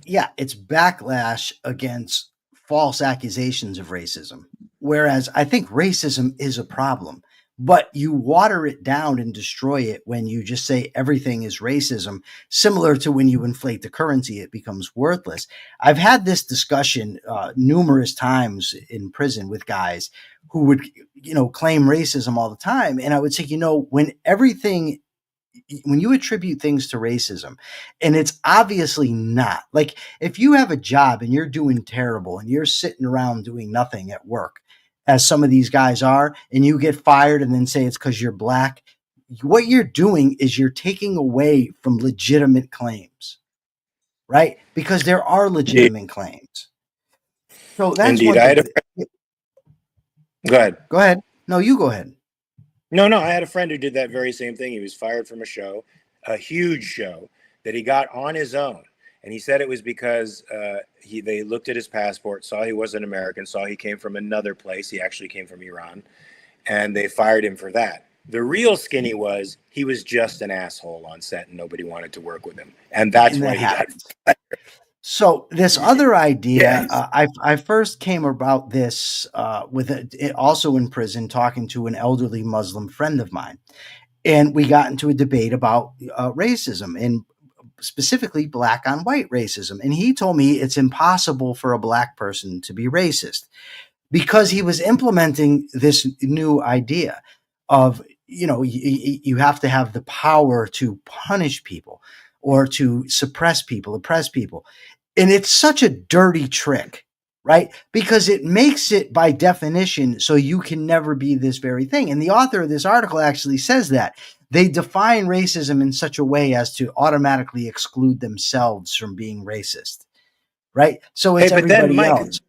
yeah, it's backlash against false accusations of racism. Whereas I think racism is a problem, but you water it down and destroy it when you just say everything is racism, similar to when you inflate the currency, it becomes worthless. I've had this discussion numerous times in prison with guys who would, claim racism all the time. And I would say, when you attribute things to racism and it's obviously not, like if you have a job and you're doing terrible and you're sitting around doing nothing at work, as some of these guys are, and you get fired and then say it's because you're black, what you're doing is you're taking away from legitimate claims, right? Because there are legitimate claims. So that's Indeed. one thing. Go ahead. Go ahead. No, you go ahead. No, I had a friend who did that very same thing. He was fired from a show, a huge show that he got on his own. And he said it was because they looked at his passport, saw he wasn't American, saw he came from another place. He actually came from Iran. And they fired him for that. The real skinny was he was just an asshole on set and nobody wanted to work with him. And that's why he got fired. So this other idea, Yes. I first came about this also in prison, talking to an elderly Muslim friend of mine, and we got into a debate about racism and specifically black on white racism. And he told me it's impossible for a black person to be racist because he was implementing this new idea of, you have to have the power to punish people or to suppress people, oppress people. And it's such a dirty trick, right? Because it makes it by definition so you can never be this very thing. And the author of this article actually says that they define racism in such a way as to automatically exclude themselves from being racist, right? So it's everybody else.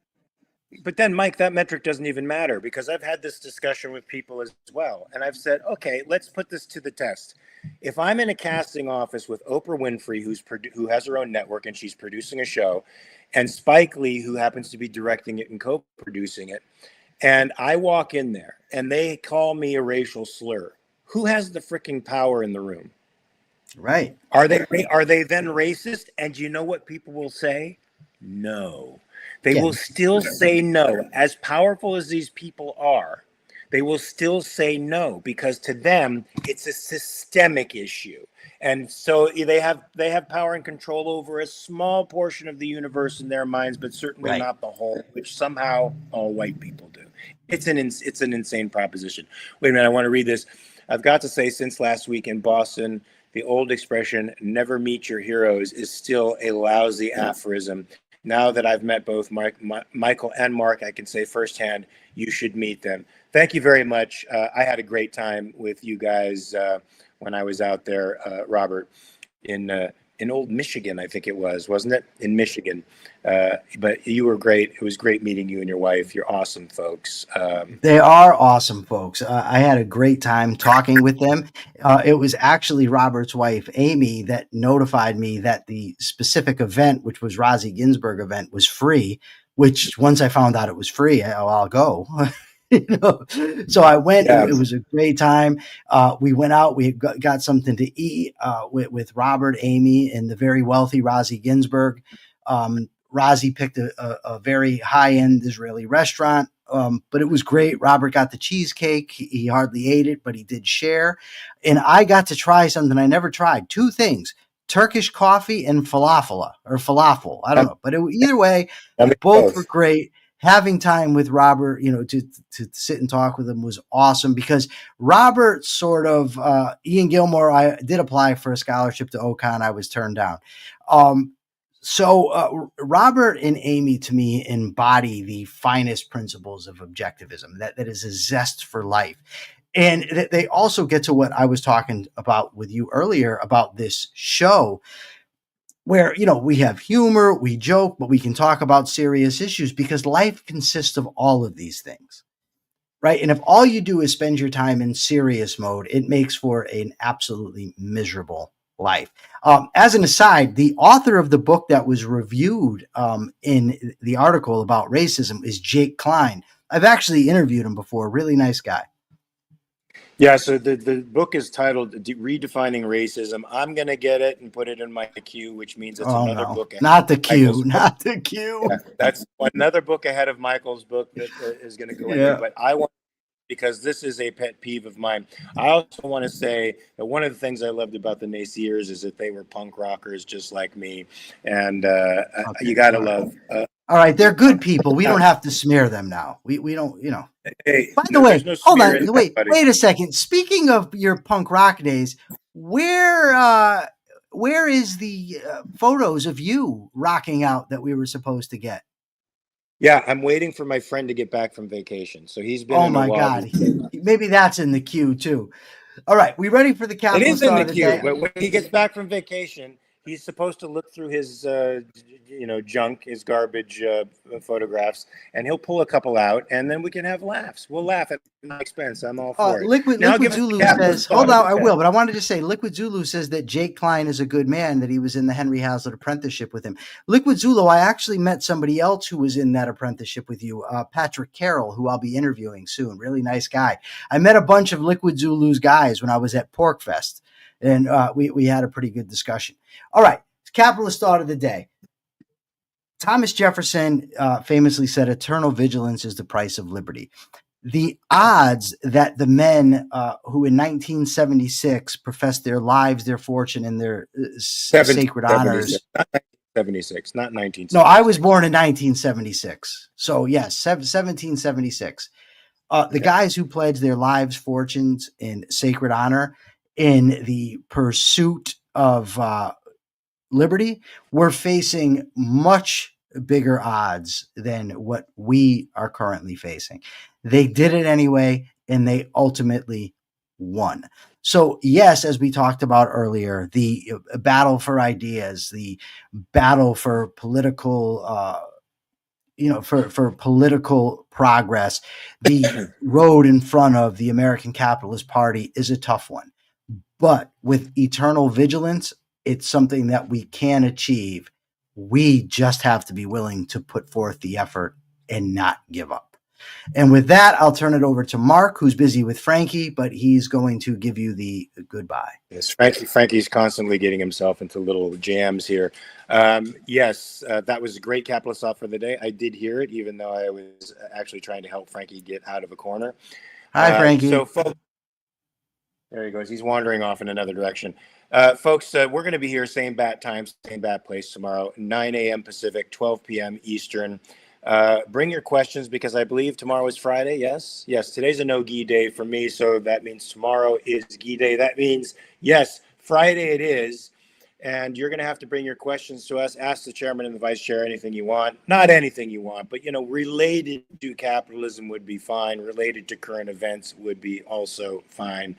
But then, Mike, that metric doesn't even matter because I've had this discussion with people as well. And I've said, okay, let's put this to the test. If I'm in a casting office with Oprah Winfrey, who has her own network and she's producing a show, and Spike Lee, who happens to be directing it and co-producing it, and I walk in there and they call me a racial slur, who has the freaking power in the room? Right. Are they then racist? And you know what people will say? No. They will Again, still say no. As powerful as these people are, they will still say no because to them it's a systemic issue. And so they have power and control over a small portion of the universe in their minds, but certainly right. not the whole, which somehow all white people do. It's an insane proposition. Wait a minute, I want to read this. I've got to say, since last week in Boston, the old expression "never meet your heroes" is still a lousy aphorism. Now that I've met both Michael and Mark, I can say firsthand, you should meet them. Thank you very much. I had a great time with you guys when I was out there, Robert, in old Michigan, I think it was, wasn't it? In Michigan. But you were great. It was great meeting you and your wife. You're awesome folks. They are awesome folks. I had a great time talking with them. It was actually Robert's wife, Amy, that notified me that the specific event, which was Rosie Ginsburg event, was free, which once I found out it was free, I'll go. You know? So I went. Yeah. It was a great time. We went out. We got something to eat with Robert, Amy, and the very wealthy Rosie Ginsburg. Rosie picked a very high-end Israeli restaurant, but it was great. Robert got the cheesecake. He hardly ate it, but he did share. And I got to try something I never tried. Two things: Turkish coffee and falafel. I don't know. But either way, both were great. Having time with Robert, to sit and talk with him was awesome because Robert sort of, Ian Gilmore, I did apply for a scholarship to OCON. I was turned down. So Robert and Amy, to me, embody the finest principles of objectivism. That is a zest for life. And they also get to what I was talking about with you earlier about this show, where, we have humor, we joke, but we can talk about serious issues because life consists of all of these things, right? And if all you do is spend your time in serious mode, it makes for an absolutely miserable life. As an aside, the author of the book that was reviewed in the article about racism is Jake Klein. I've actually interviewed him before. Really nice guy. Yeah, so the book is titled Redefining Racism. I'm going to get it and put it in my queue, which means it's another book. Not the queue, not the queue. Yeah, that's another book ahead of Michael's book that is going to go in there. But I want, because this is a pet peeve of mine. I also want to say that one of the things I loved about the naysayers is that they were punk rockers just like me. And you got to love. All right, they're good people. We don't have to smear them now. We don't, Hey, by the way, hold on. Wait a second. Speaking of your punk rock days, where is the photos of you rocking out that we were supposed to get? Yeah, I'm waiting for my friend to get back from vacation. So he's been. Oh my God! Maybe that's in the queue too. All right, we ready for the capitalist thought of the queue? But when he gets back from vacation, he's supposed to look through his, junk, his garbage photographs, and he'll pull a couple out, and then we can have laughs. We'll laugh at my expense. I'm all for it. Liquid Zulu says, hold on, I will, but I wanted to say, Liquid Zulu says that Jake Klein is a good man, that he was in the Henry Hazlitt apprenticeship with him. Liquid Zulu, I actually met somebody else who was in that apprenticeship with you, Patrick Carroll, who I'll be interviewing soon. Really nice guy. I met a bunch of Liquid Zulu's guys when I was at Pork Fest, and we had a pretty good discussion. All right, capitalist thought of the day. Thomas Jefferson famously said, eternal vigilance is the price of liberty. The odds that the men who in 1976 professed their lives, their fortune, and their sacred honors. Not 1976, not 1976. No, I was born in 1976. So, yes, 1776. The guys who pledged their lives, fortunes, and sacred honor in the pursuit of liberty, we're facing much bigger odds than what we are currently facing. They did it anyway, and they ultimately won. So, yes, as we talked about earlier, the battle for ideas, the battle for political, for political progress, the road in front of the American Capitalist Party is a tough one. But with eternal vigilance, it's something that we can achieve. We just have to be willing to put forth the effort and not give up. And with that, I'll turn it over to Mark, who's busy with Frankie, but he's going to give you the goodbye. Yes, Frankie's constantly getting himself into little jams here. Yes, that was a great capitalist thought for the day. I did hear it, even though I was actually trying to help Frankie get out of a corner. Hi, Frankie. Folks, there he goes. He's wandering off in another direction. Folks, we're going to be here same bat time, same bat place tomorrow, 9 a.m. Pacific, 12 p.m. Eastern. Bring your questions because I believe tomorrow is Friday. Yes. Today's a no-gi day for me, so that means tomorrow is gi day. That means yes, Friday it is, and you're going to have to bring your questions to us. Ask the chairman and the vice chair anything you want. Not anything you want, but related to capitalism would be fine. Related to current events would be also fine.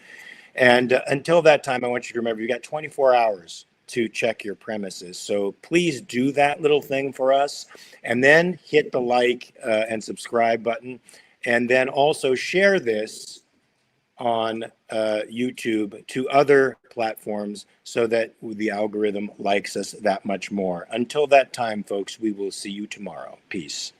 And until that time, I want you to remember you got 24 hours to check your premises. So please do that little thing for us, and then hit the like and subscribe button, and then also share this on YouTube to other platforms so that the algorithm likes us that much more. Until that time, folks, we will see you tomorrow. Peace.